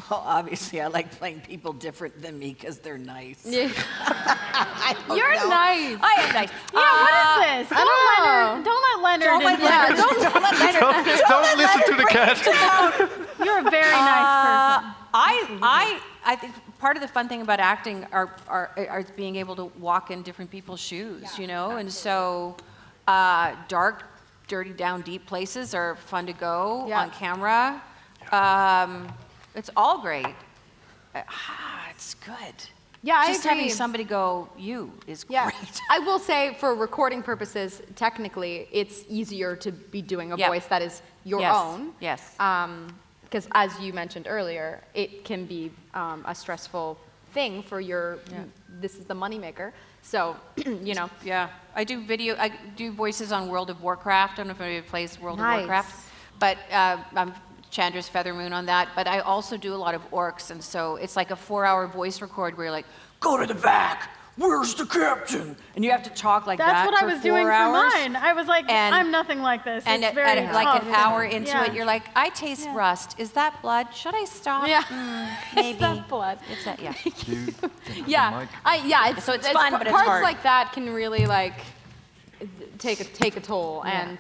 Well, obviously, I like playing people different than me because they're nice. Yeah. I don't You're know. nice. I am nice. Yeah, what is this? I don't know. Don't let Leonard Don't let in here. Leonard. Don't let Leonard. Don't listen to the cat. You're a very nice person. I think part of the fun thing about acting are being able to walk in different people's shoes, you know, and so dark, dirty, down deep places are fun to go Yeah. on camera. It's all great. It's good. Yeah, I Just agree. having somebody go, you is Yeah. great. I will say for recording purposes, technically, it's easier to be doing a Yep. voice that is your Yes. own. Yes. Because as you mentioned earlier, it can be a stressful thing for your, this is the moneymaker. So, you know. Yeah, I do voices on World of Warcraft. I don't know if anybody plays World Nice. of Warcraft, but I'm Chandra's Feather Moon on that, but I also do a lot of orcs, and so it's like a 4-hour voice record where you're like, go to the back, where's the captain? And you have to talk like That's that what for I was 4 doing hours. for mine. I was like, And- I'm nothing like this. And It's very at like tough. an hour into Yeah. it, you're like, I taste rust. Is that blood? Should I stop? Yeah. Maybe. It's that blood. It's that, yeah. You, Yeah, Mike. So it's fun, but it's parts hard. like that can really like take a toll, and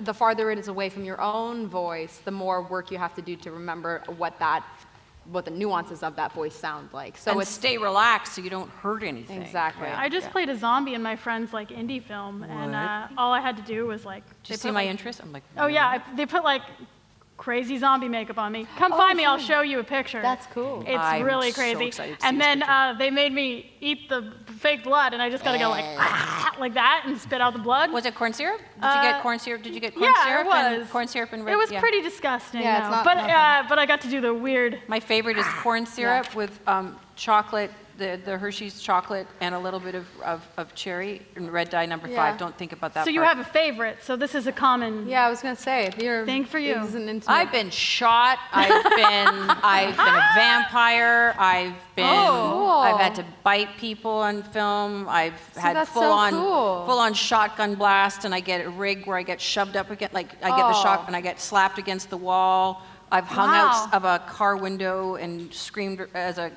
the farther it is away from your own voice, the more work you have to do to remember what the nuances of that voice sound like. So And it's stay relaxed so you don't hurt anything. Exactly. Right? I just played a zombie in my friend's like indie film, and all I had to do was like. Did you they see put, my like- interest? I'm like, Oh yeah, they put like crazy zombie makeup on me. Come find me, I'll show you a picture. That's cool. It's I'm really so crazy. excited to see And this then they made me eat the fake blood, and I just gotta go like that and spit out the blood. was it corn syrup? Did you get corn syrup? Did you get corn yeah, syrup? it was. And corn syrup and red. It was yeah. pretty disgusting. Yeah, it's though. not- but not but I got to do the weird. My favorite is corn syrup with chocolate, the Hershey's chocolate, and a little bit of cherry and red dye number 5. Yeah. Don't think about that So you part. have a favorite. So this is a common. Yeah, I was gonna say, you're Thing for you. This is an intimate. I've been shot. I've been a vampire. I've been. cool. I've had to bite people on film. I've had that's so full cool. on shotgun blast, and I get a rig where I get shoved up against, like I get the shot and I get slapped against the wall. I've hung Wow. out of a car window and screamed as a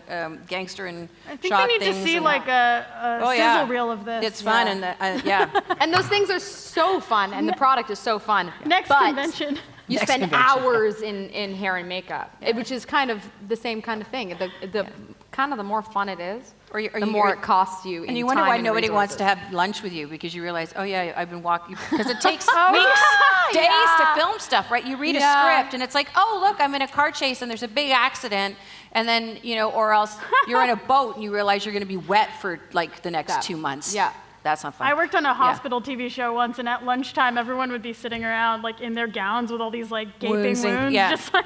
gangster and I think shot we need to things see and- like a Oh, sizzle yeah. reel of this. It's fun, and yeah. And those things are so fun, and the product is so fun. Next but convention. You Next spend convention. hours in hair and makeup, which is kind of the same kind of thing. The kind of the more fun it is, Or you- or the you- more it costs you. And you wonder why nobody wants to have lunch with you, because you realize, oh yeah, I've been walking, because it takes weeks, days to film stuff, right? You read a Yeah. script and it's like, oh look, I'm in a car chase and there's a big accident, and then, or else you're in a boat and you realize you're gonna be wet for like the next 2 months. Yeah. That's not fun. I worked on a hospital TV show once, and at lunchtime, everyone would be sitting around like in their gowns with all these like gaping Wounds wounds, and- yeah. just like.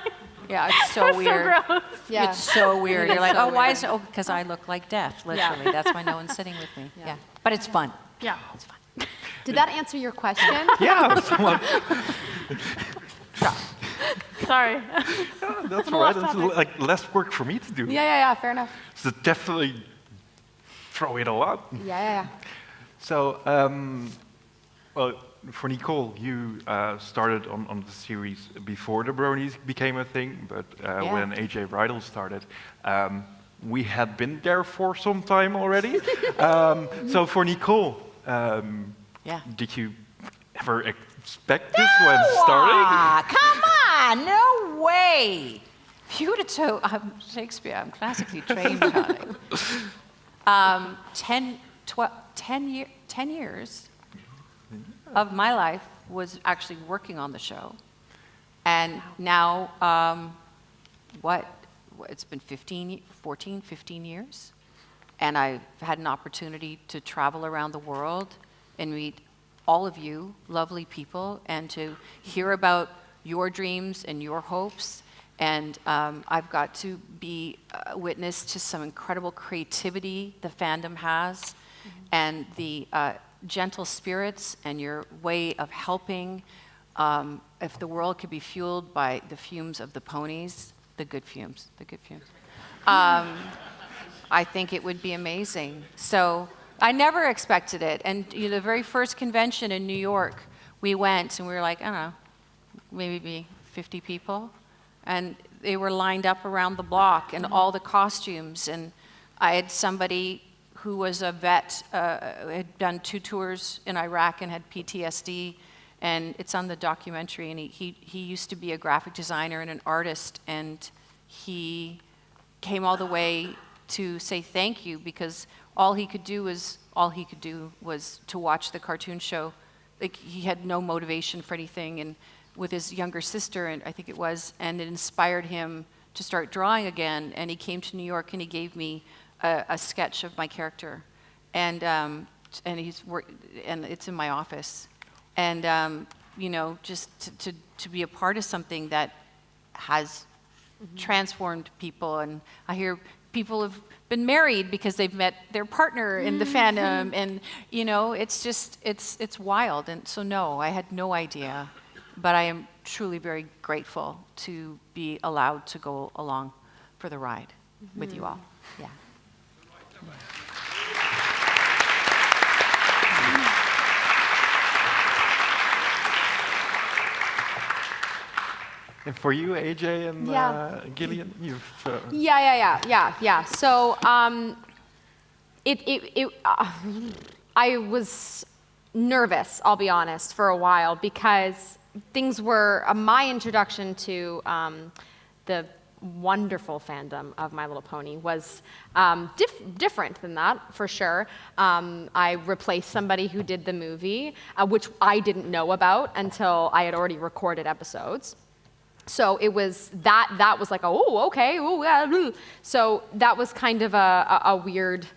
Yeah, it's so it was weird. so gross. Yeah. It's so weird. You're like, so oh, why weird. is it? Oh, because I look like death, literally. That's why no one's sitting with me. Yeah. But it's fun. Yeah. It's fun. Did that answer your question? Yeah, someone, Sorry. that's a all right. lost It's topic. like less work for me to do. Yeah, fair enough. So definitely throw it all out. Yeah. So, well, for Nicole, you started on the series before the Bronies became a thing, but when AJ Bridal started, we had been there for some time already. So for Nicole, did you ever expect this when starting? Ah, come on, no way. Beautiful. I'm Shakespeare. I'm classically trained, darling. 10 years of my life was actually working on the show. And now, it's been 14, 15 years. And I've had an opportunity to travel around the world and meet all of you lovely people, and to hear about your dreams and your hopes. And I've got to be a witness to some incredible creativity the fandom has, and the gentle spirits and your way of helping. If the world could be fueled by the fumes of the ponies, the good fumes, I think it would be amazing. So I never expected it. And the very first convention in New York, we went and we were like, I don't know, maybe 50 people. And they were lined up around the block, and all the costumes. And I had somebody who was a vet, had done 2 tours in Iraq and had PTSD. And it's on the documentary. And he used to be a graphic designer and an artist. And he came all the way to say thank you, because all he could do was to watch the cartoon show. Like, he had no motivation for anything, and with his younger sister, and I think it was, and it inspired him to start drawing again. And he came to New York and he gave me a sketch of my character, and it's in my office. And just to be a part of something that has transformed people. And I hear people have been married because they've met their partner in the fandom, and it's wild. And so no, I had no idea, but I am truly very grateful to be allowed to go along for the ride with you all. Yeah. And for you, AJ and Yeah. Gillian, you've... Yeah. So I was nervous, I'll be honest, for a while because things were my introduction to the wonderful fandom of My Little Pony was different than that, for sure. I replaced somebody who did the movie, which I didn't know about until I had already recorded episodes. So it was that was like, oh, okay, oh, yeah. So that was kind of a weird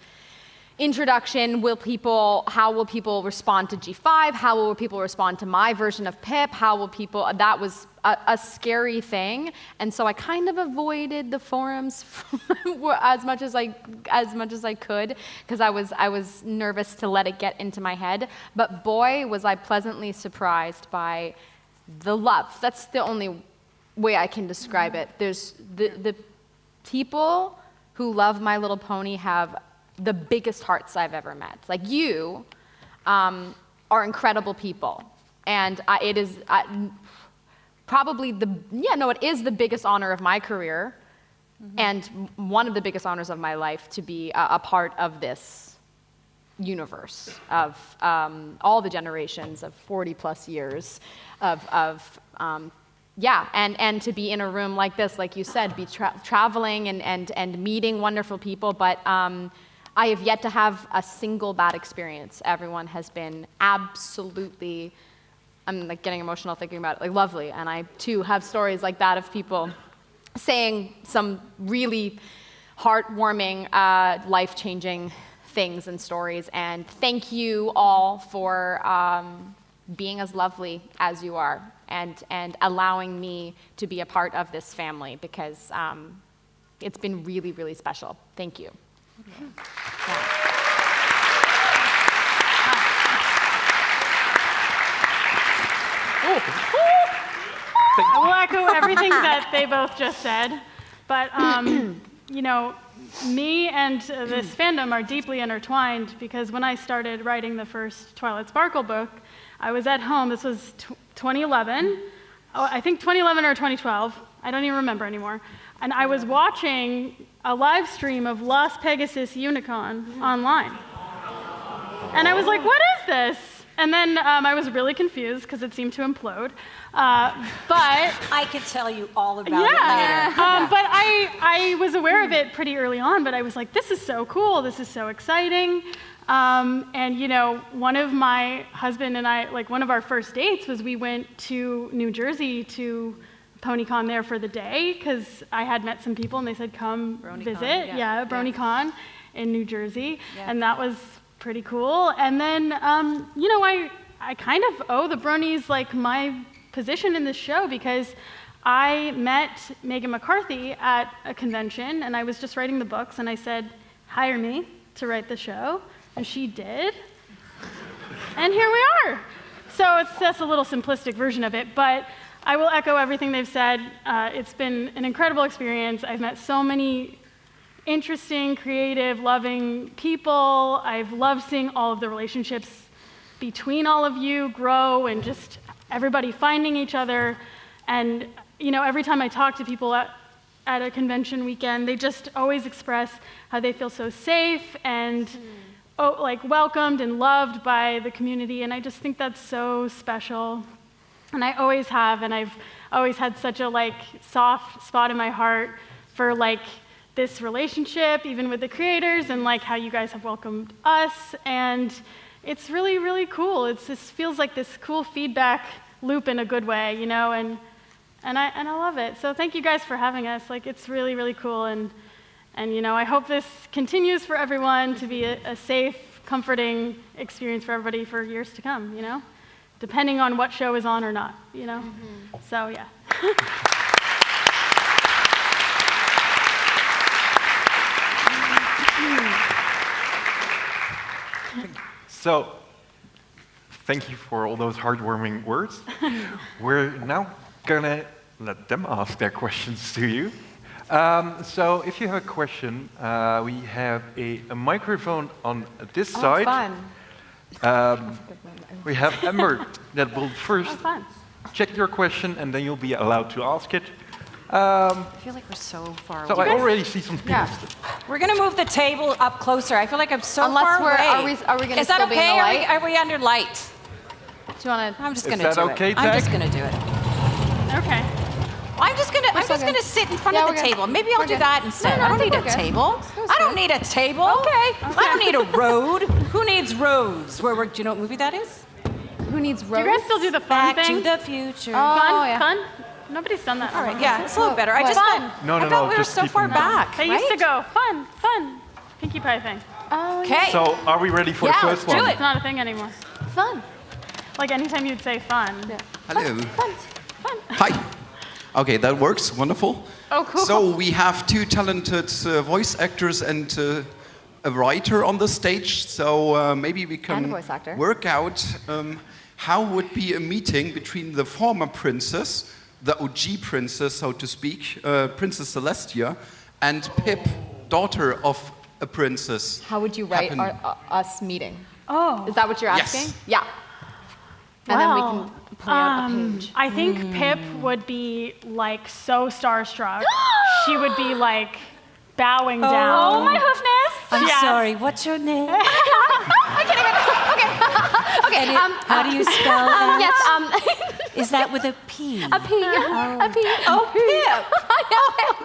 introduction. How will people respond to G5? How will people respond to my version of Pip? That was a scary thing. And so I kind of avoided the forums as much as I could, because I was nervous to let it get into my head. But boy, was I pleasantly surprised by the love. That's the only way I can describe it. There's the people who love My Little Pony have the biggest hearts I've ever met. Like you are incredible people, and it is probably it is the biggest honor of my career, and one of the biggest honors of my life to be a part of this universe of all the generations of 40 plus years and to be in a room like this, like you said, be traveling and meeting wonderful people, but I have yet to have a single bad experience. Everyone has been absolutely, I'm like getting emotional thinking about it, like lovely, and I too have stories like that of people saying some really heartwarming, life-changing things and stories, and thank you all for being as lovely as you are, and allowing me to be a part of this family, because it's been really, really special. Thank you. I will echo everything that they both just said, but me and this fandom are deeply intertwined, because when I started writing the first Twilight Sparkle book, I was at home. This was 2011. I think 2011 or 2012. I don't even remember anymore. And I was watching a live stream of Las Pegasus Unicon online. And I was like, what is this? And then I was really confused because it seemed to implode. But I could tell you all about it later. But I was aware of it pretty early on, but I was like, this is so cool. This is so exciting. And one of my husband and I, like one of our first dates was we went to New Jersey to PonyCon there for the day, because I had met some people and they said, come visit. BronyCon in New Jersey. Yeah. And that was pretty cool. And then, I kind of owe the Bronies like my position in this show, because I met Megan McCarthy at a convention, and I was just writing the books, and I said, hire me to write the show, and she did. And here we are. So that's a little simplistic version of it, but I will echo everything they've said. It's been an incredible experience. I've met so many interesting, creative, loving people. I've loved seeing all of the relationships between all of you grow, and just everybody finding each other. And every time I talk to people at a convention weekend, they just always express how they feel so safe and welcomed and loved by the community. And I just think that's so special. And I always have, and I've always had such a soft spot in my heart for this relationship, even with the creators, and how you guys have welcomed us. And it's really, really cool. It just feels like this cool feedback loop in a good way, and I love it. So thank you guys for having us. It's really, really cool. And I hope this continues for everyone to be a safe, comforting experience for everybody for years to come, depending on what show is on or not, So, yeah. So, thank you for all those heartwarming words. We're now gonna let them ask their questions to you. So if you have a question, we have a microphone on this side. We have Ember that will first check your question, and then you'll be allowed to ask it. I feel like we're so far So away. I already see some people. We're going to move the table up closer. I feel like I'm so Unless far we're- away. are we gonna Is that still be in okay? the light? Are we under light? Do you want to? I'm just Is going to do that okay, it. I'm just Tag? going to do it. Okay. I'm just gonna sit in front Yeah, of we're the good. table. Maybe I'll We're do good. that instead. No, I don't I need think a we're good. table. That was I don't good. need a table. Okay. I don't need a road. Who needs roads? Do you know what movie that is? Who needs Do roads? you guys still do the fun Back thing? to the future. Oh, yeah. Fun? Nobody's done that. All right, yeah, it's a little better. I What? just Fun. thought, No, I no, thought no, we were just so keep far them- back, They right? used to go, fun, pinkie pie thing. Oh, Okay. So are we ready for Yeah, the first let's do one? it. It's not a thing anymore. fun. Like anytime you'd say fun. Hello. Fun. Hi. Okay, that works. Wonderful. Oh, cool. So we have two talented voice actors and a writer on the stage. So maybe we And a can voice actor. work out how would be a meeting between the former princess, the OG princess, so to speak, Princess Celestia, and Pip, daughter of a princess. How would you write happen. us meeting? Oh. Is that what you're Yes. asking? Yeah. And then we can play out a page. I think Pip would be like so starstruck. She would be like bowing down. Oh, my hoofness. I'm Yes. sorry, what's your name? Okay. And how do you spell that? Yes. Is that with a P? A P. A P. Oh, Pip.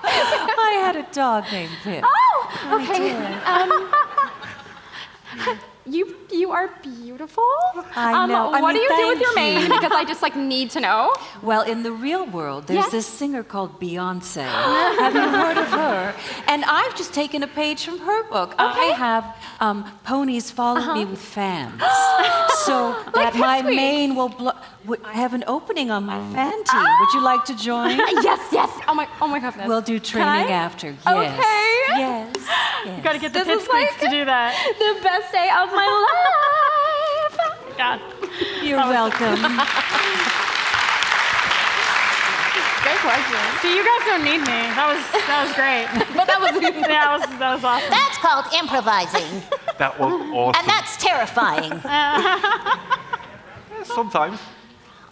I had a dog named Pip. Oh. Okay. You are beautiful. I know. I What do mean, you do with thank your mane? you. Because I just like need to know. Well, in the real world, there's Yes. this singer called Beyonce. Have you heard of her? And I've just taken a page from her book. I have ponies follow me with fans, so that my pipsqueaks. mane will blow. I have an opening on my fan team. Would you like to join? Yes. Yes. Oh my goodness. We'll do training after. Yes. Okay. Yes. You gotta get the This is pipsqueaks like- to do that. The best day of my life. God. You're welcome. Great question. See, you guys don't need me. That was great. But that was Yeah, that was awesome. That's called improvising, That was awesome. and that's terrifying Sometimes.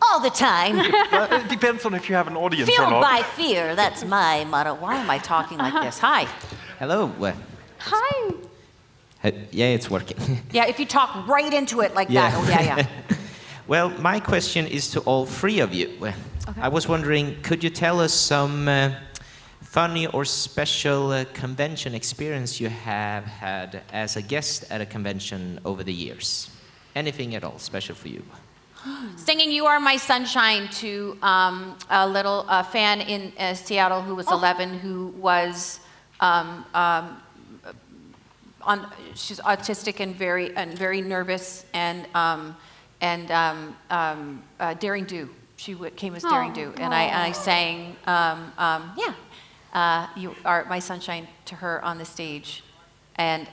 all the time. It depends on if you have an audience or Fueled not. by fear. That's my motto. Why am I talking like this? Hi. Hello. Hi. Yeah, it's working. Yeah, if you talk right into it like Yeah. that. Oh, yeah. Well, my question is to all three of you. I was wondering, could you tell us some funny or special convention experience you have had as a guest at a convention over the years? Anything at all special for you? Singing "You Are My Sunshine" to a little fan in Seattle who was 11, who was she's autistic and very nervous and daring do. She came as daring do, and I sang "You Are My Sunshine" to her on the stage, and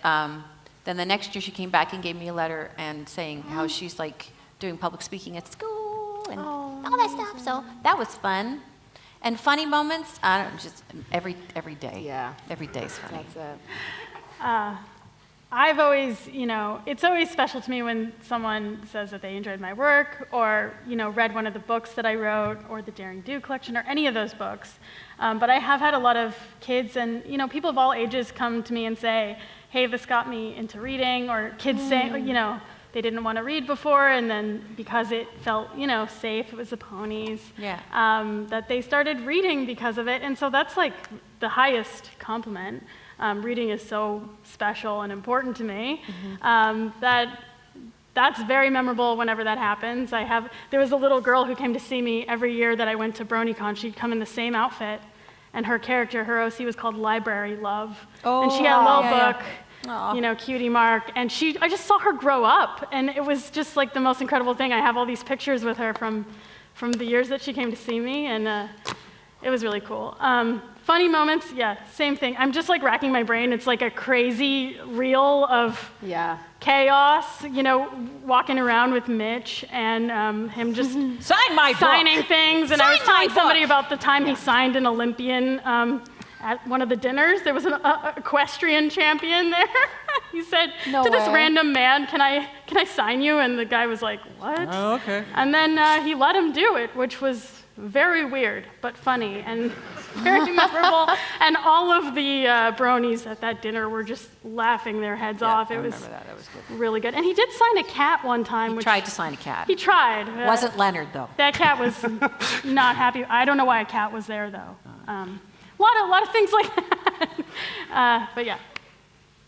then the next year she came back and gave me a letter and saying how she's like doing public speaking at school and all that stuff. So that was fun. And funny moments, I don't know, just every day. Yeah. Every day is funny. That's it. I've always, it's always special to me when someone says that they enjoyed my work or, read one of the books that I wrote or the Daring Do collection or any of those books. But I have had a lot of kids and, people of all ages come to me and say, hey, this got me into reading, or kids say, they didn't want to read before, and then because it felt, safe, it was the ponies, that they started reading because of it. And so that's like the highest compliment. Reading is so special and important to me that's very memorable whenever that happens. There was a little girl who came to see me every year that I went to PonyCon. She'd come in the same outfit, and her character, her OC, was called Library Love. And she had a little book, Cutie Mark, and I just saw her grow up, and it was just like the most incredible thing. I have all these pictures with her from the years that she came to see me, and it was really cool. Funny moments, yeah, same thing. I'm just like racking my brain. It's like a crazy reel of chaos, you know, walking around with Mitch and him just Sign my book. signing things. And I was Sign my telling somebody book. about the time he signed an Olympian at one of the dinners. There was an equestrian champion there. He said No to this way. random man, can I sign you? And the guy was like, what? Oh, okay. And then he let him do it, which was very weird, but funny and very memorable. And all of the bronies at that dinner were just laughing their heads off. It was That was good. really good. And he did sign a cat one time. He which tried to sign a cat. He tried. Wasn't Leonard, though. That cat was not happy. I don't know why a cat was there, though. A lot of things like that. But yeah,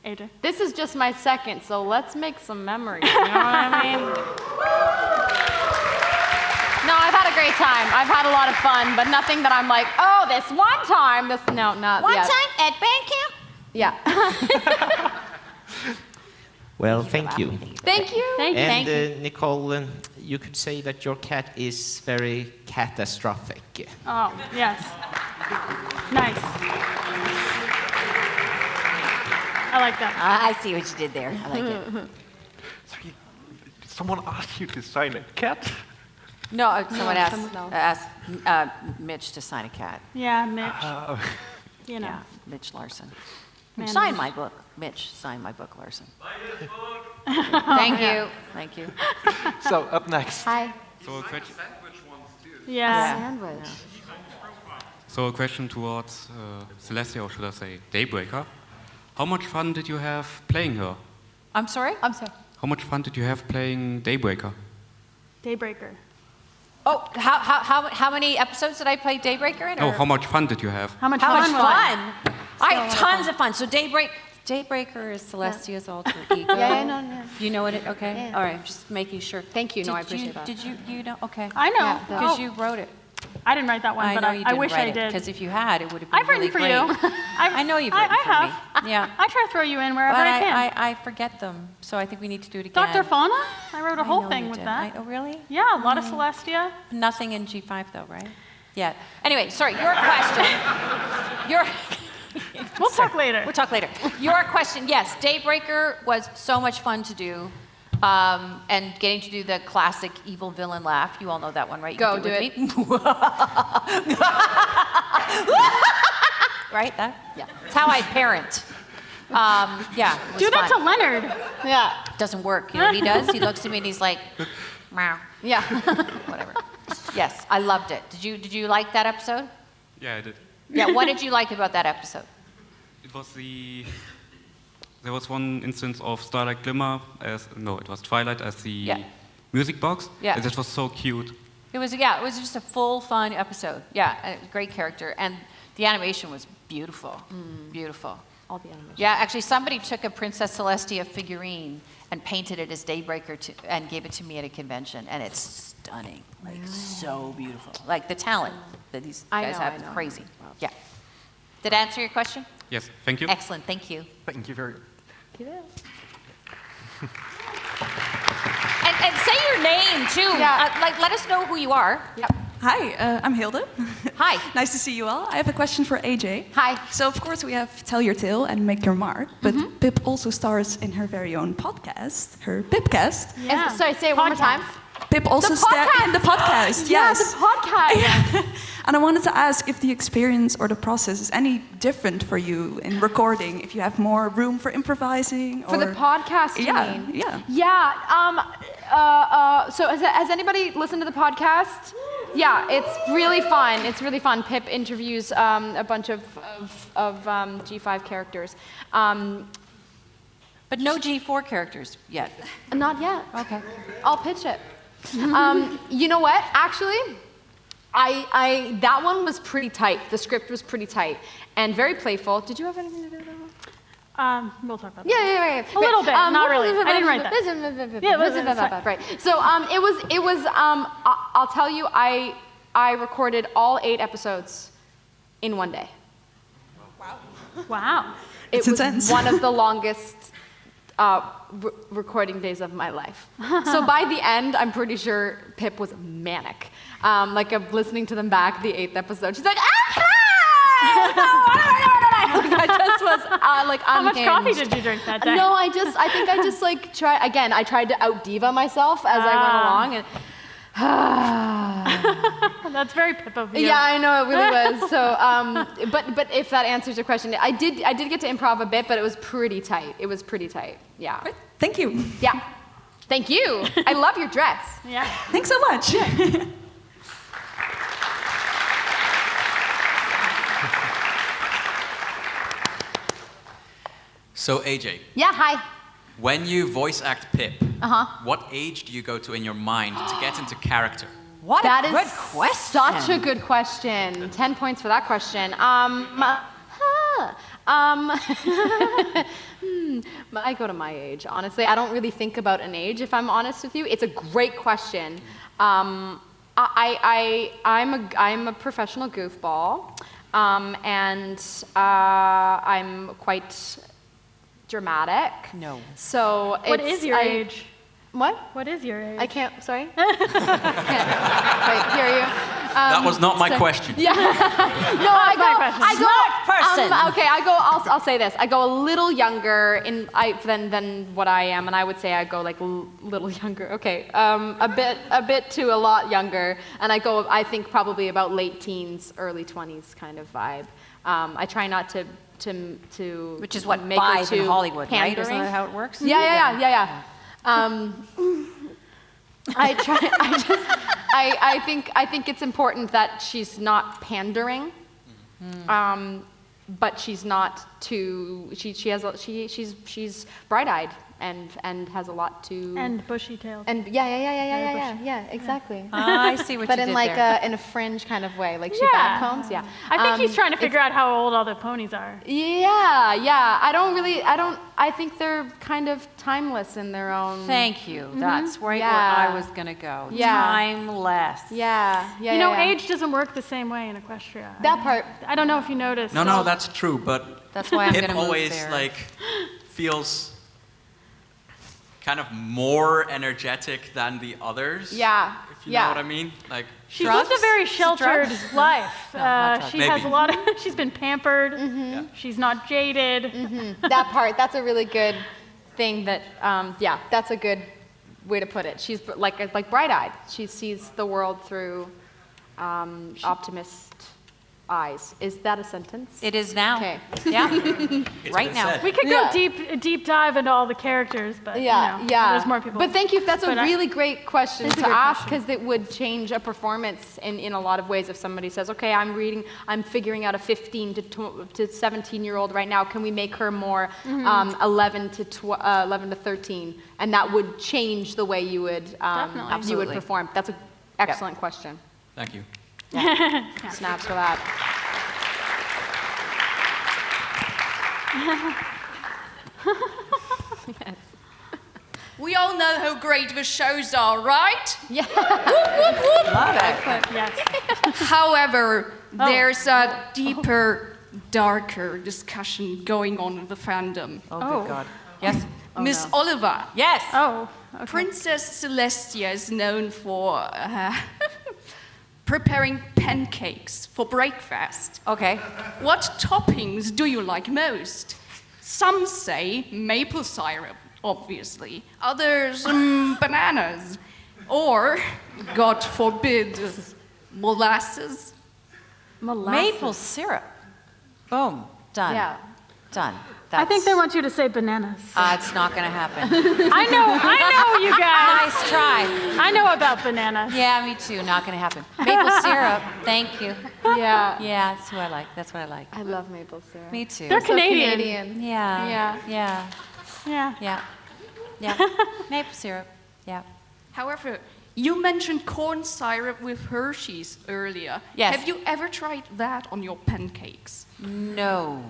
AJ. This is just my second, so let's make some memories. You know what I mean? No, I've had a great time. I've had a lot of fun, but nothing that I'm like, oh, this one time. No, not One yet. time at band camp? Yeah. Well, thank you. Thank you. Thank you. And Nicole, you could say that your cat is very catastrophic. Oh, yes. Nice. I like that. I see what you did there. I like it. So did someone ask you to sign a cat? No, someone no. asked Mitch to sign a cat. Yeah, Mitch. You know. Yeah, Mitch Larson. Man, Sign Mitch. my book. Mitch, sign my book, Larson. Thank you. Thank you. So up next. Hi. So a question. Yeah. Sandwich. So a question towards Celestia, or should I say Daybreaker. How much fun did you have playing her? I'm sorry? How much fun did you have playing Daybreaker? Daybreaker. Oh, how many episodes did I play Daybreaker in? No, or- how much fun did you have? How much How much fun was it? fun? I had tons of fun. So Daybreaker is Celestia's alter ego. Yeah, no, yeah. You know it? Okay. Yeah. All right. Just making sure. Thank you. No, I appreciate that. Did you know? Okay. I know. Because Oh, you wrote it. I didn't write that one, I but know you I didn't wish write I it. did. Because if you had, it would have been I've written really for great. you. I know you've written I for have. me. Yeah. I try to throw you in wherever But I can. I forget them, so I think we need to do it again. Dr. Fauna? I wrote a I whole know thing you with did. that. Oh, really? Yeah, a lot of Celestia. Nothing in G5 though, right? Yeah. Anyway, sorry, your question. Your We'll talk later. We'll talk later. Your question, yes, Daybreaker was so much fun to do. And getting to do the classic evil villain laugh. You all know that one, right? You Go, can do with me. Right? That? Yeah. It's how I parent. Yeah. It was Do that fun. to Leonard. Yeah. Doesn't work. You know what he does? He looks at me and he's like, meow. Yeah. Whatever. Yes, I loved it. Did you like that episode? Yeah, I did. Yeah. What did you like about that episode? It was there was one instance of Starlight Glimmer it was Twilight as the Yeah. music box. Yeah. And that was so cute. It was just a full fun episode. Yeah, a great character, and the animation was beautiful. Beautiful. All the animation. Yeah, actually, somebody took a Princess Celestia figurine and painted it as Daybreaker and gave it to me at a convention, and it's stunning, like so beautiful. Like the talent that these I guys know, have, I know. crazy. Yeah. Did I answer your question? Yes, thank you. Excellent, thank you. Thank you very And say your name too. Yeah. Let us know who you are. Hi, I'm Hilde. Hi. Nice to see you all. I have a question for AJ. Hi. So, of course, we have Tell Your Tale and Make Your Mark, but Pip also stars in her very own podcast, her Pipcast. Yeah. Sorry, say it one more time. Pip also stars in the podcast, Yeah, yes. the podcast. And I wanted to ask if the experience or the process is any different for you in recording, if you have more room for improvising For or... the podcast, you Yeah, mean? yeah. Yeah. So has anybody listened to the podcast? Yeah, it's really fun. It's really fun. Pip interviews a bunch of G5 characters. But no G4 characters yet. Not yet. Okay. I'll pitch it. You know what? Actually, I that one was pretty tight. The script was pretty tight and very playful. Did you have anything to do with that one? We'll talk about that. Yeah. A little bit, not really. I didn't write that. Yeah, that's fine. Right. So it was. I'll tell you, I recorded all 8 episodes in one day. Wow. It's It was intense. one of the longest recording days of my life. So by the end, I'm pretty sure Pip was manic. Like I'm listening to them back, the 8th episode. She's like, okay! So what am I doing tonight? Like I just was like How much unhinged. coffee did you drink that day? No, I think I just like I tried to out diva myself as I went along, and That's very Pip of you. yeah, I know it really was. So, but if that answers your question, I did get to improv a bit, but it was pretty tight. It was pretty tight. Yeah. Thank you. Yeah. Thank you. I love your dress. Yeah. Thanks so much. So AJ, Yeah. Hi. when you voice act Pip, what age do you go to in your mind to get into character? What That a is good question. such a good question. 10 points for that question. I go to my age, honestly. I don't really think about an age, if I'm honest with you. It's a great question. I'm a professional goofball, and I'm quite dramatic. No. So What is your age? What? What is your age? I can't, sorry? Can't quite hear you. That was not my so- question. Yeah. No, I go. Smart person. Okay, I'll say this. I go a little younger than what I am, and I would say I go like little younger. Okay, a bit to a lot younger, and I think probably about late teens, early 20s kind of vibe. I try not to Which is what make it vibe in too Hollywood, right? Isn't pandering. that how it works? Yeah. I think it's important that she's not pandering, but she's not too. She's bright-eyed and has a lot to. And bushy-tailed. And yeah, exactly. I see what But you in did like there. in a fringe kind of way, like she Yeah. backcombs. Yeah. I think he's trying to figure out how old all the ponies are. Yeah. I think they're kind of timeless in their own. Thank you. That's right Yeah. where I was going to go. Yeah. Timeless. Yeah. You know, age doesn't work the same way in Equestria. That part. I don't know if you noticed. No, that's true, but That's why I'm Pip going to move always there. like feels kind of more energetic than the others. Yeah. If you know what I mean? Like She's Drugs? lived a very Is it sheltered drugs? life. No, not drugs. She has Maybe. a lot of. She's been pampered. Yeah. She's not jaded. That part. That's a really good thing. That's a good way to put it. She's like bright-eyed. She sees the world through optimist eyes. Is that a sentence? It is now. Okay. Yeah. it's Right been now. said. We could go Yeah. deep dive into all the characters, but Yeah, you know, yeah. there's more people. But thank you. That's a But really great question It's a to good ask question. because it would change a performance in a lot of ways. If somebody says, "Okay, I'm figuring out a 15 to 17-year-old right now. Can we make her more 11 to 13?" And that would change the way you would Definitely. Absolutely. perform. That's an excellent question. Thank you. Snaps for that. We all know how great the shows are, right? Yeah. Yes. However, there's a deeper, darker discussion going on in the fandom. Oh, good God. Yes? Miss Oliver, Yes. Oh. Okay. Princess Celestia is known for preparing pancakes for breakfast. Okay. What toppings do you like most? Some say maple syrup, obviously. Others, bananas. Or, God forbid, molasses. Maple syrup. Boom. Done. Yeah. Done. I think they want you to say bananas. It's not going to happen. I know, you guys. Nice try. I know about bananas. Yeah, me too. Not going to happen. Maple syrup. Thank you. Yeah. Yeah, that's what I like. That's what I like. I love maple syrup. Me too. They're So Canadian. Yeah. Yeah. Yeah. Yeah. Yeah. Yeah. Maple syrup. Yeah. However, you mentioned corn syrup with Hershey's earlier. Yes. Have you ever tried that on your pancakes? No.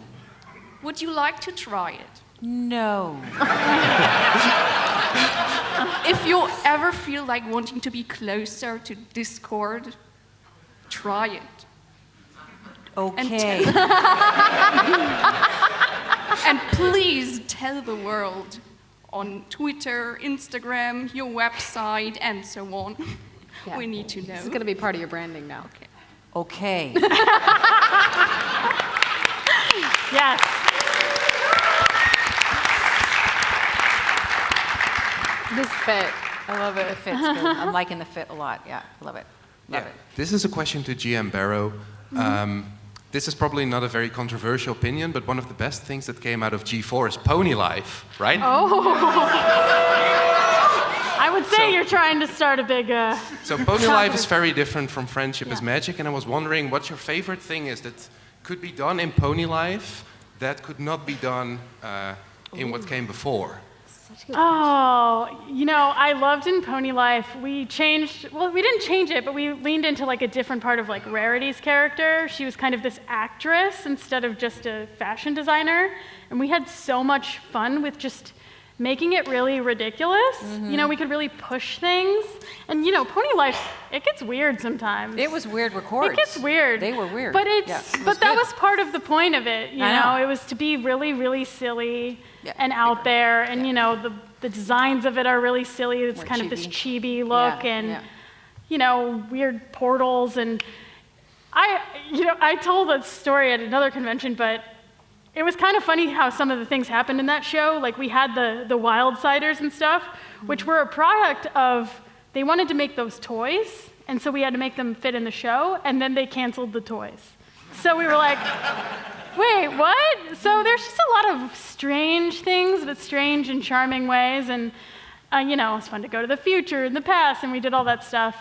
Would you like to try it? No. If you ever feel like wanting to be closer to Discord, try it. Okay. And please tell the world on Twitter, Instagram, your website, and so on. Yeah. We need to know. This is going to be part of your branding now. Okay. Yes. This fit. I love it. The fit's good. I'm liking the fit a lot. Yeah, love it. Love it. This is a question to GM Barrow. This is probably not a very controversial opinion, but one of the best things that came out of G4 is Pony Life, right? Oh. I would say you're trying to start a big... So Pony Life is very different from Friendship is Magic, and I was wondering what your favorite thing is that could be done in Pony Life that could not be done in what came before. Oh, you know, I loved in Pony Life, we changed, well, we didn't change it, but we leaned into like a different part of like Rarity's character. She was kind of this actress instead of just a fashion designer. And we had so much fun with just making it really ridiculous. You know, we could really push things. And you know, Pony Life, it gets weird sometimes. It was weird records. It gets weird. They were weird. But it's, was that good. was part of the point of it, you know? It was to be really, really silly and out there. And you know, the designs of it are really silly. It's More kind of this chibi. chibi look and, you know, weird portals. And I told a story at another convention, but it was kind of funny how some of the things happened in that show. Like we had the Wildsiders and stuff, which were a product of, they wanted to make those toys, and so we had to make them fit in the show, and then they canceled the toys. So we were like, wait, what? So there's just a lot of strange things, but strange and charming ways, and you know, it's fun to go to the future and the past, and we did all that stuff.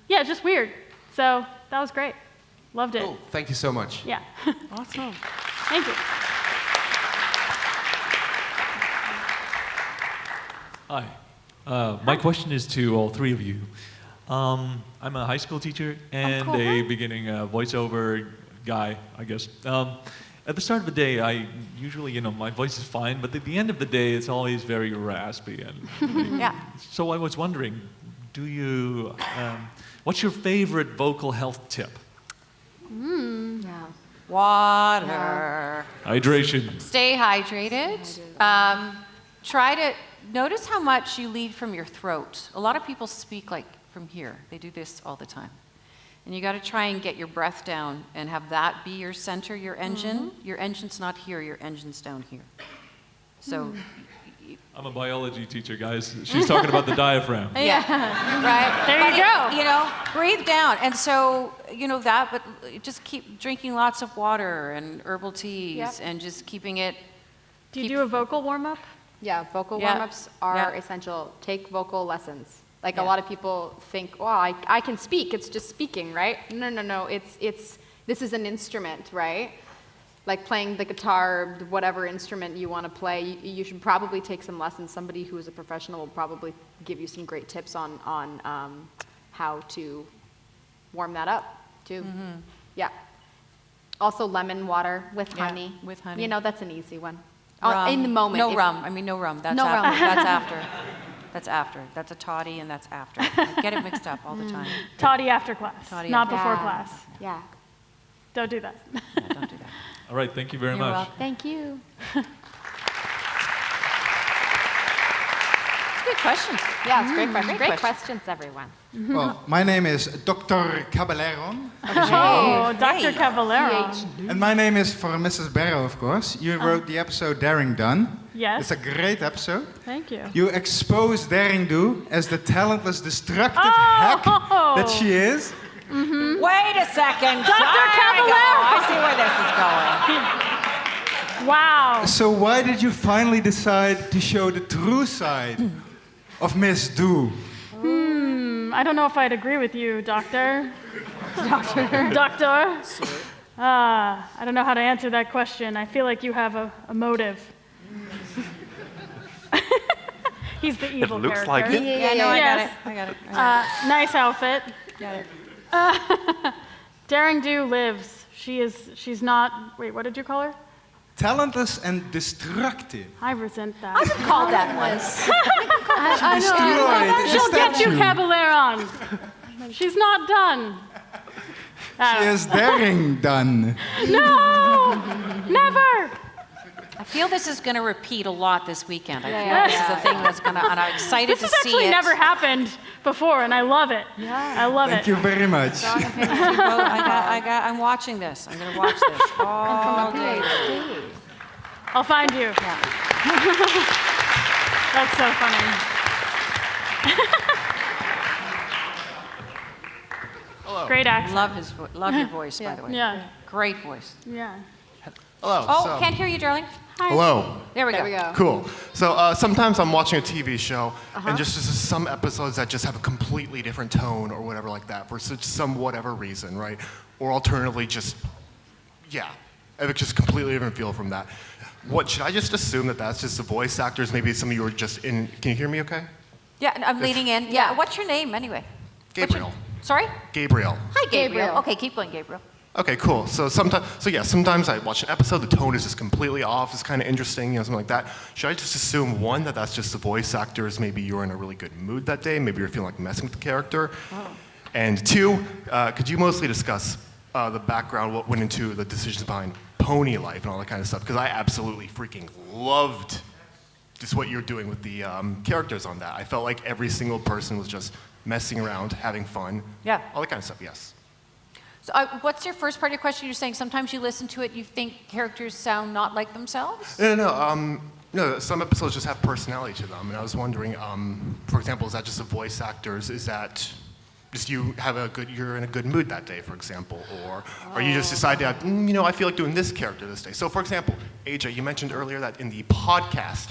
Yeah, just weird. So that was great. Loved it. Cool. Thank you so much. Yeah. Awesome. Thank you. Hi. My question is to all three of you. I'm a high school teacher and a beginning voiceover guy, I guess. At the start of the day, I usually, you know, my voice is fine, but at the end of the day, it's always very raspy. And so I was wondering, do you, what's your favorite vocal health tip? Water. Hydration. Stay hydrated. Try to notice how much you lead from your throat. A lot of people speak like from here. They do this all the time. And you got to try and get your breath down and have that be your center, your engine. Your engine's not here, your engine's down here. So I'm a biology teacher, guys. She's talking about the diaphragm. Right. There you go. You know, breathe down. And so, you know that, but just keep drinking lots of water and herbal teas and just keeping it. Do you do a vocal warm-up? Yeah, vocal warm-ups are essential. Take vocal lessons. Like a lot of people think, well, I can speak. It's just speaking, right? No. This is an instrument, right? Like playing the guitar, whatever instrument you want to play, you should probably take some lessons. Somebody who is a professional will probably give you some great tips on how to warm that up, too. Yeah. Also lemon water with honey. With honey. You know, that's an easy one. Rum. In the moment. No rum. I mean, no rum. That's No after. rum. That's after. That's after. That's a toddy, and that's after. I get it mixed up all the time. Toddy after class, Toddy not after before class. class. Yeah. Don't do that. Don't do that. All right, thank you very You're much. welcome. Thank you. Good question. Yeah, it's great question. Great questions, everyone. Well, my name is Dr. Caballero. Oh, Dr. Caballero. And my name is for Mrs. Barrow, of course. You wrote the episode Daring Done. Yes. It's a great episode. Thank you. You expose Daring Do as the talentless, destructive hack that she is. Wait a second. Dr. Caballero. I see where this is going. Wow. So why did you finally decide to show the true side of Miss Do? I don't know if I'd agree with you, Doctor. Doctor. I don't know how to answer that question. I feel like you have a motive. He's the evil looks character. like it. Yeah, no, Yes. I got it. Nice outfit. Got it. Daring Do lives. She's not, wait, what did you call her? Talentless and destructive. I resent that. I've been called that once. I know. She'll get you, Caballero. She's not done. She is daring done. No! Never! I feel this is going to repeat a lot this weekend. I feel Yeah. this is a thing that's going to, and I'm excited This to has see actually it. never happened before, and I love it. Yeah. I love Thank it. you very much. I'm watching this. I'm going to watch this all day. I'll find you. Yeah. That's so funny. Hello. Great accent. Love your voice, by the way. Yeah. Great voice. Yeah. Hello. Oh, so- can't hear you, darling. Hi. Hello. There we go. Cool. So sometimes I'm watching a TV show, and just some episodes that just have a completely different tone or whatever like that for some whatever reason, right? Or alternatively, just have a just completely different feel from that. What should I just assume that that's just the voice actors? Maybe some of you are just in. Can you hear me? Okay. Yeah, I'm leaning in. Yeah. What's your name, anyway? Gabriel. Sorry? Gabriel. Hi, Gabriel. Okay, keep going, Gabriel. Okay, cool. So sometimes I watch an episode, the tone is just completely off. It's kind of interesting, something like that. Should I just assume, one, that that's just the voice actors? Maybe you're in a really good mood that day. Maybe you're feeling like messing with the character. Oh. And two, could you mostly discuss the background, what went into the decisions behind Pony Life and all that kind of stuff? Because I absolutely freaking loved just what you're doing with the characters on that. I felt like every single person was just messing around, having fun. Yeah. All that kind of stuff, yes. So what's your first part of your question? You're saying sometimes you listen to it, you think characters sound not like themselves? No, some episodes just have personality to them, and I was wondering, for example, is that just the voice actors? Is that just you're in a good mood that day, for example, or you just decide to, I feel like doing this character this day. So, for example, AJ, you mentioned earlier that in the podcast,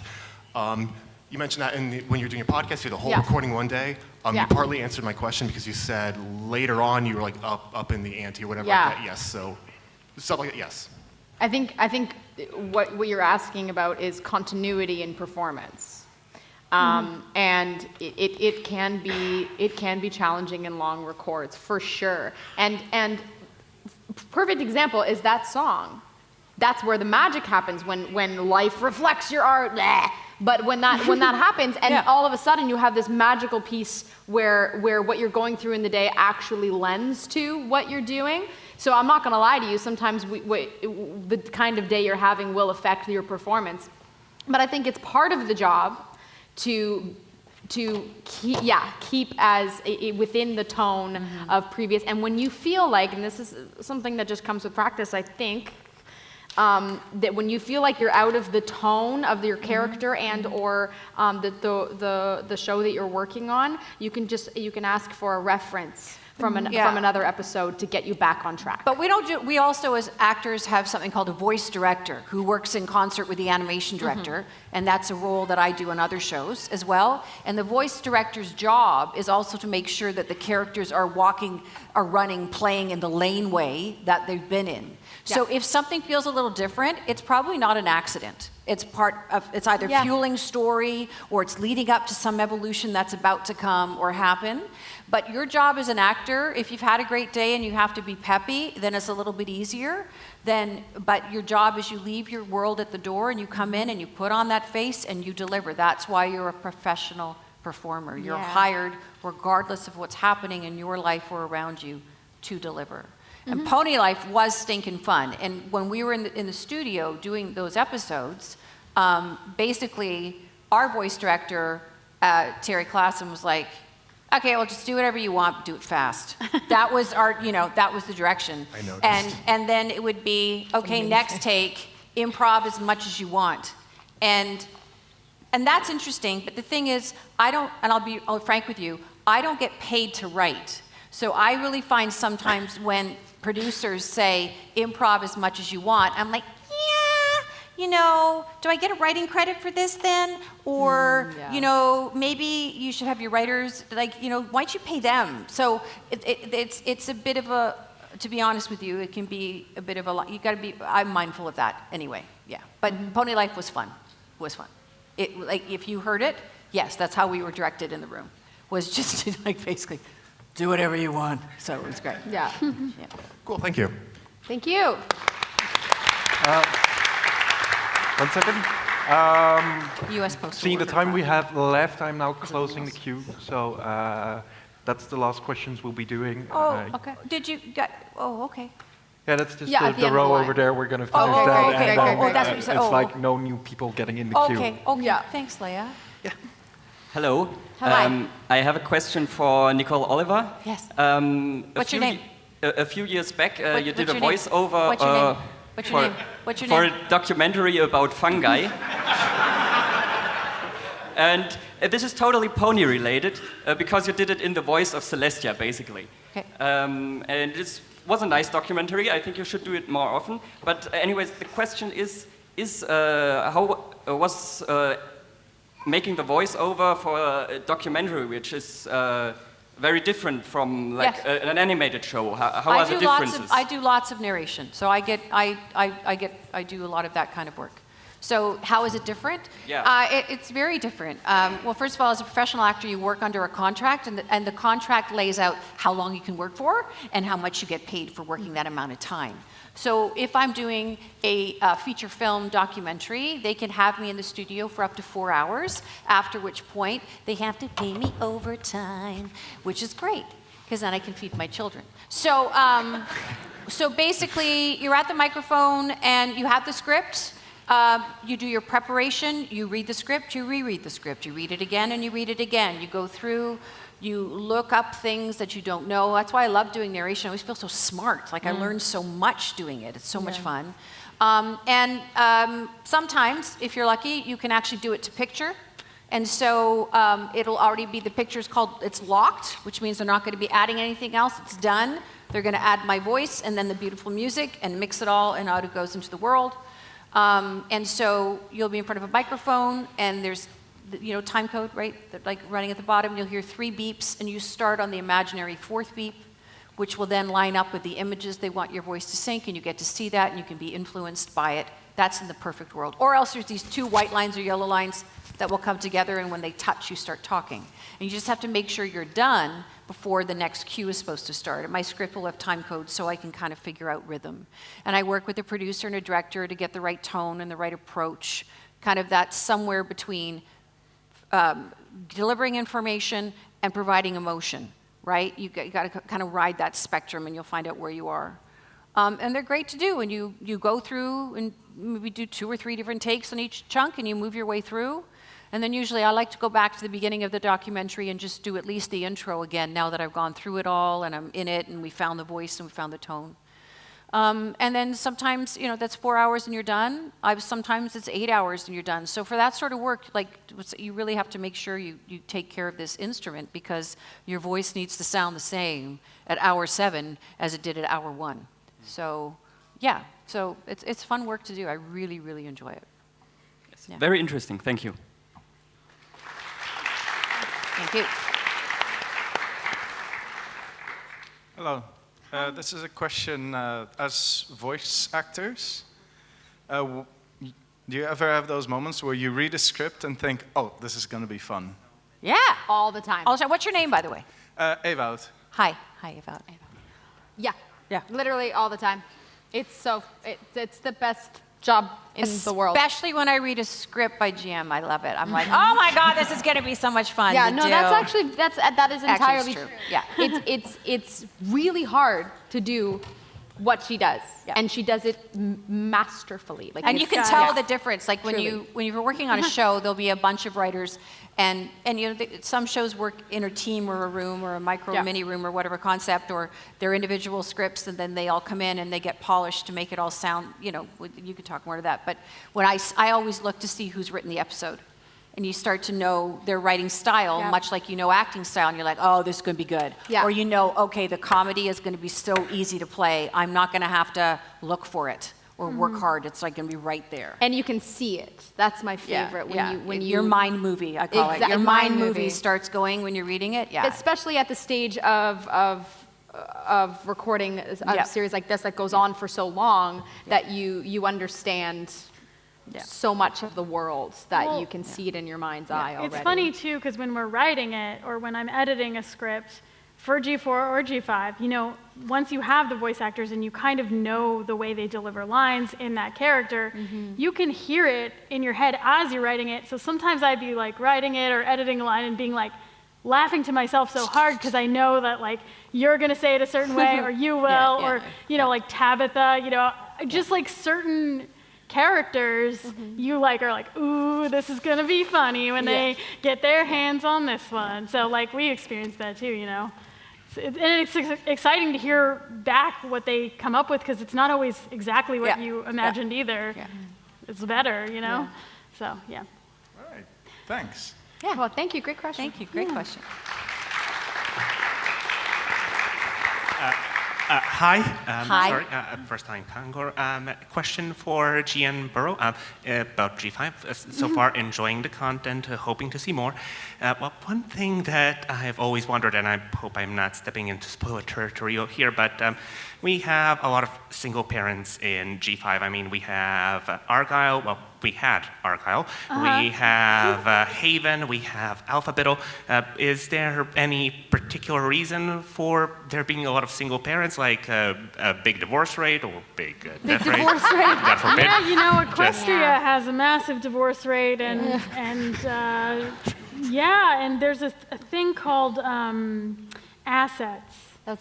you mentioned that when you're doing your podcast, you had the whole recording one day. You partly answered my question because you said later on you were like up in the ante or whatever like that. Yes, so stuff like that. Yes. I think what you're asking about is continuity in performance, and it can be challenging in long records for sure. And perfect example is that song. That's where the magic happens when life reflects your art. Bleh. But when that happens, and all of a sudden you have this magical piece where what you're going through in the day actually lends to what you're doing. So I'm not going to lie to you. Sometimes the kind of day you're having will affect your performance. But I think it's part of the job to keep as within the tone of previous. And when you feel like, and this is something that just comes with practice, I think. That when you feel like you're out of the tone of your character and or the show that you're working on, you can ask for a reference from another episode to get you back on track. But we also as actors have something called a voice director who works in concert with the animation director, and that's a role that I do on other shows as well. And the voice director's job is also to make sure that the characters are running, playing in the laneway that they've been in. So if something feels a little different, it's probably not an accident. It's either fueling story or it's leading up to some evolution that's about to come or happen. But your job as an actor, if you've had a great day and you have to be peppy, then it's a little bit easier. But your job is you leave your world at the door and you come in and you put on that face and you deliver. That's why you're a professional performer. You're hired regardless of what's happening in your life or around you to deliver. And Pony Life was stinking fun. And when we were in the studio doing those episodes, basically our voice director, Terry Klassen, was like, okay, well, just do whatever you want, but do it fast. That was that was the direction. I noticed. And then it would be, okay, next take, improv as much as you want. And that's interesting, but the thing is, I'll be frank with you, I don't get paid to write. So I really find sometimes when producers say improv as much as you want, I'm like, do I get a writing credit for this then? Or, maybe you should have your writers, why don't you pay them? So it's a bit of a, to be honest with you, it can be a bit of a, you gotta be, I'm mindful of that anyway, yeah. But Pony Life was fun, if you heard it, yes, that's how we were directed in the room, was just to basically, do whatever you want. So it was great. Yeah. Cool, thank you. Thank you. 1 second. U.S. Postal Seeing the Worker time we Fund. have left, I'm now closing the queue. So that's the last questions we'll be doing. Oh, okay. Okay. Yeah, that's just Yeah, at the the end of row the line. over there. We're going to Oh, finish okay, that. okay, and okay, then, okay. That's what you said. It's Oh, like okay. no new people getting in the queue. Okay, thanks, Leia. Hello. Hi. I have a question for Nicole Oliver. Yes. What's your name? A few years back, you did what's a your name? voiceover What's your name? What's your for, name? What's your for name? a documentary about fungi. And this is totally pony related because you did it in the voice of Celestia, basically. Okay. And this was a nice documentary. I think you should do it more often. But anyways, the question is how was making the voiceover for a documentary, which is very different from like Yes. an animated show. How are the differences? I do lots of narration, so I do a lot of that kind of work. So how is it different? Yeah. It's very different. Well, first of all, as a professional actor, you work under a contract, and the contract lays out how long you can work for and how much you get paid for working that amount of time. So if I'm doing a feature film documentary, they can have me in the studio for up to 4 hours, after which point they have to pay me overtime, which is great, because then I can feed my children. So, so basically, you're at the microphone and you have the script. You do your preparation, you read the script, you reread the script, you read it again and you read it again. You go through, you look up things that you don't know. That's why I love doing narration. I always feel so smart. Like I learned so much doing it. It's so much fun. Sometimes, if you're lucky, you can actually do it to picture. And so it'll already be, the picture's called, it's locked, which means they're not going to be adding anything else. It's done. They're going to add my voice and then the beautiful music and mix it all, and out it goes into the world. And so you'll be in front of a microphone, and there's, you know, time code, right? Like running at the bottom, you'll hear 3 beeps, and you start on the imaginary 4th beep, which will then line up with the images they want your voice to sync, and you get to see that, and you can be influenced by it. That's in the perfect world. Or else there's these 2 white lines or yellow lines that will come together, and when they touch, you start talking. And you just have to make sure you're done before the next cue is supposed to start. And my script will have time codes so I can kind of figure out rhythm. And I work with a producer and a director to get the right tone and the right approach, kind of that somewhere between delivering information and providing emotion, right? You got to kind of ride that spectrum, and you'll find out where you are. And they're great to do, and you go through and maybe do 2 or 3 different takes on each chunk, and you move your way through. And then usually I like to go back to the beginning of the documentary and just do at least the intro again, now that I've gone through it all and I'm in it and we found the voice and we found the tone. And then sometimes, you know, that's 4 hours and you're done. Sometimes it's 8 hours and you're done. So for that sort of work, like, you really have to make sure you take care of this instrument, because your voice needs to sound the same at hour 7 as it did at hour 1. So, yeah, so it's fun work to do. I really, really enjoy it. Yes. Yeah. Very interesting. Thank you. Thank you. Hello. This is a question as voice actors. Do you ever have those moments where you read a script and think, oh, this is going to be fun? Yeah. All the time. Also, what's your name, by the way? Ewout. Hi. Hi, Ewout. Yeah. Literally all the time. It's the best job in the world. Especially when I read a script by GM, I love it. I'm like, oh my God, this is going to be so much fun. Yeah, to no, do. that is entirely Actually, true. it's true. Yeah. It's really hard to do what she does, and she does it masterfully. Like, and you can tell the difference. Like when you're working on a show, there'll be a bunch of writers, and you know, some shows work in a team or a room or a micro mini room or whatever concept, or they're individual scripts, and then they all come in and they get polished to make it all sound. You know, you could talk more to that. But when I always look to see who's written the episode. And you start to know their writing style, much like you know acting style, and you're like, oh, this is going to be good. Yeah. Or you know, okay, the comedy is going to be so easy to play, I'm not going to have to look for it or work hard. It's like going to be right there. And you can see it. That's my favorite. When you your mind movie, I call it. Your mind movie starts going when you're reading it. Yeah. Especially at the stage of recording a series like this that goes on for so long that you understand so much of the world that you can see it in your mind's eye already. It's funny too, because when we're writing it or when I'm editing a script for G4 or G5, you know, once you have the voice actors and you kind of know the way they deliver lines in that character, you can hear it in your head as you're writing it. So sometimes I'd be like writing it or editing a line and being like, laughing to myself so hard because I know that like you're gonna say it a certain way or you will, or you know, like Tabitha, you know, just like certain characters you like are like, ooh, this is gonna be funny when they get their hands on this one. So like we experienced that too, you know. And it's exciting to hear back what they come up with because it's not always exactly what you imagined either. It's better, you know. So yeah. All right. Thanks. Yeah. Well, thank you. Great question. Thank you. Great question. Hi. Hi. Sorry, first time Kangor. Question for GN Burrow about G5. So far, enjoying the content, hoping to see more. Well, one thing that I've always wondered, and I hope I'm not stepping into spoiler territory here, but we have a lot of single parents in G5. I mean, we have Argyle. Well, we had Argyle. We have Haven. We have Alphabettle. Is there any particular reason for there being a lot of single parents, like a big divorce rate or big death rate? Divorce rate. God forbid. Yeah, you know, Equestria has a massive divorce rate, and and there's a thing called assets,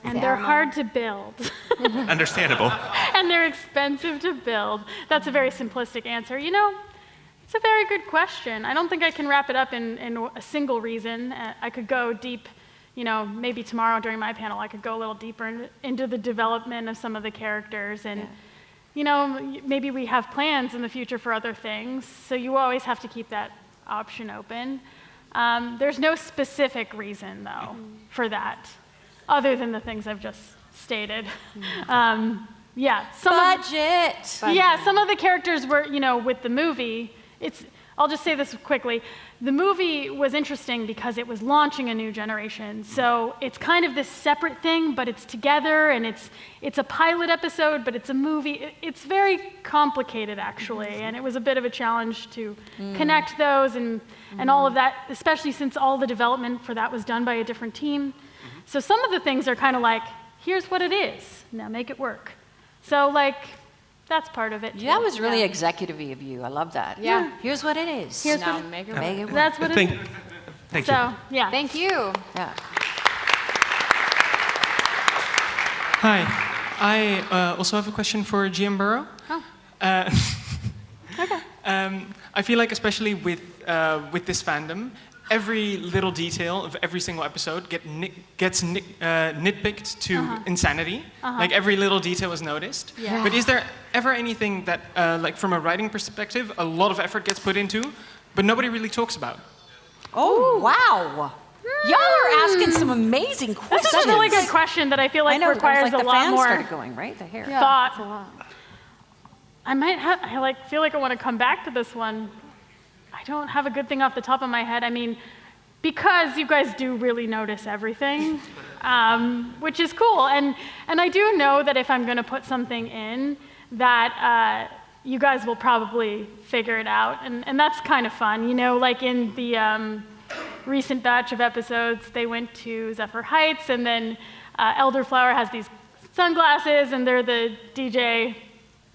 and they're hard to build. Understandable. And they're expensive to build. That's a very simplistic answer. You know, it's a very good question. I don't think I can wrap it up in a single reason. I could go deep, you know, maybe tomorrow during my panel I could go a little deeper into the development of some of the characters and, you know, maybe we have plans in the future for other things, so you always have to keep that option open. There's no specific reason, though, for that, other than the things I've just stated. Yeah, some of the characters were, you know, with the movie, I'll just say this quickly. The movie was interesting because it was launching a new generation. So it's kind of this separate thing, but it's together, and it's a pilot episode, but it's a movie. It's very complicated, actually, and it was a bit of a challenge to connect those and all of that, especially since all the development for that was done by a different team. So some of the things are kind of like, here's what it is, now make it work. So like, that's part of it too. That was really executive-y of you. I love that. Yeah. Here's what it is. Here's now what make it work. work. That's what it is. Thank so, you. yeah. Thank you. Yeah. Hi. I also have a question for GM Burrow. Oh. Okay. I feel like especially with this fandom, every little detail of every single episode gets nitpicked to insanity. Like every little detail is noticed. Yeah. But is there ever anything that, like from a writing perspective, a lot of effort gets put into, but nobody really talks about? Oh, wow. Y'all are asking some amazing questions. This is a really good question that I feel like requires a lot more started going, right? The hair. thought. I feel like I want to come back to this one. I don't have a good thing off the top of my head. I mean, because you guys do really notice everything, which is cool. And I do know that if I'm going to put something in, that you guys will probably figure it out. And that's kind of fun. You know, like in the recent batch of episodes, they went to Zephyr Heights, and then Elderflower has these sunglasses, and they're the DJ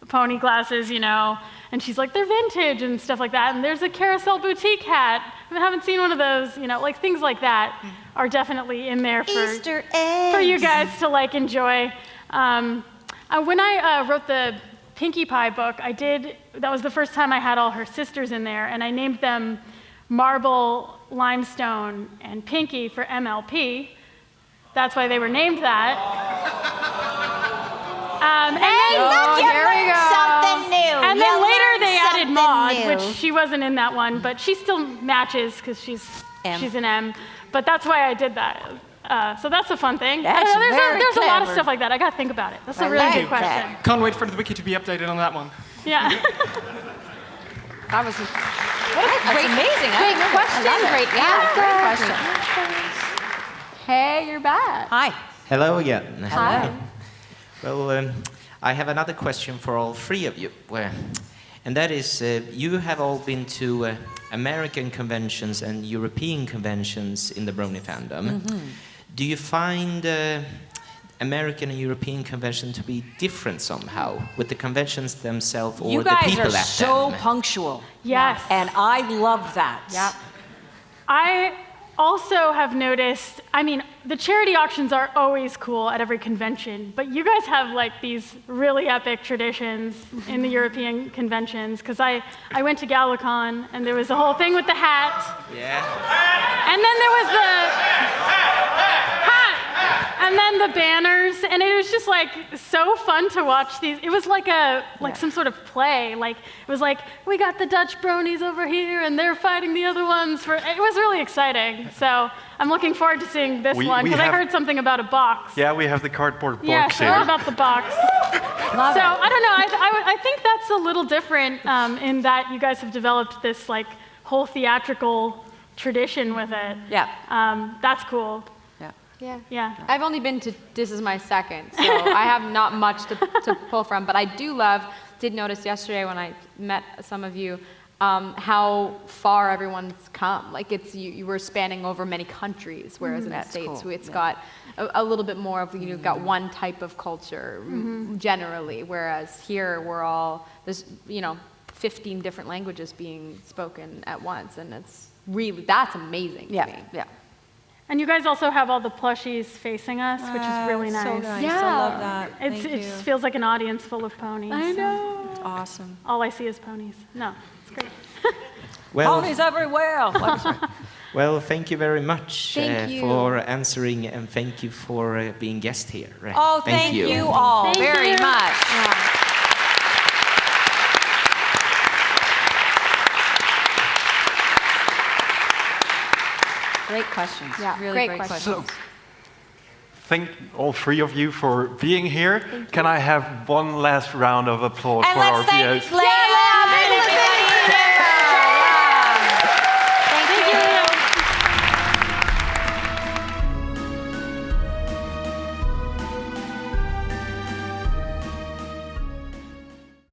pony glasses, you know, and she's like, they're vintage and stuff like that. And there's a Carousel boutique hat. I haven't seen one of those, you know, like things like that are definitely in there for Easter eggs. For you guys to like enjoy. When I wrote the Pinkie Pie book, that was the first time I had all her sisters in there, and I named them Marble, Limestone, and Pinkie for MLP. That's why they were named that. And then, you learned something new. And then later they added something Maud, new. which she wasn't in that one, but she still matches because she's an M. But that's why I did that. So that's a fun thing. That's There's a lot of clever. stuff like that. I got to think about it. That's a really good question. Can't wait for the wiki to be updated on that one. Yeah. That was That's amazing. Great question. Great answer. Great question. Hey, you're back. Hi. Hello again. Hi. Well, I have another question for all three of you, and that is, you have all been to American conventions and European conventions in the Brony fandom. Do you find American and European convention to be different somehow with the conventions themselves or You the guys people are at so them? punctual. Yes. And I love that. Yeah. also have noticed, I mean, the charity auctions are always cool at every convention, but you guys have like these really epic traditions in the European conventions, because I went to Galacon and there was a whole thing with the hat. Yeah. And then there was the hat, and then the banners, and it was just like so fun to watch these. It was like some sort of play. Like it was like, we got the Dutch bronies over here, and they're fighting the other ones. It was really exciting. So I'm looking forward to seeing this one, because I heard something about a box. Yeah, we have the cardboard box Yeah, here. I heard about the box. So I don't know. I think that's a little different in that you guys have developed this like whole theatrical tradition with it. Yeah. That's cool. Yeah. I've only been to, this is my second, so I have not much to pull from, but I did notice yesterday when I met some of you, how far everyone's come. Like you were spanning over many countries, whereas in the States, it's got a little bit more of, you've got one type of culture generally, whereas here there's 15 different languages being spoken at once, and that's amazing to me. Yeah. And you guys also have all the plushies facing us, which is really nice. So nice. Yeah. I love that. It just feels like an audience full of ponies. I know. It's awesome. All I see is ponies. No, it's great. Well, Ponies everywhere. well, thank you very much Thank you. for answering, and thank you for being guest here. Oh, thank you all very much. Great questions. Yeah, really great questions. Thank all three of you for being here. Can I have one last round of applause And for our let's thank VOs? Larry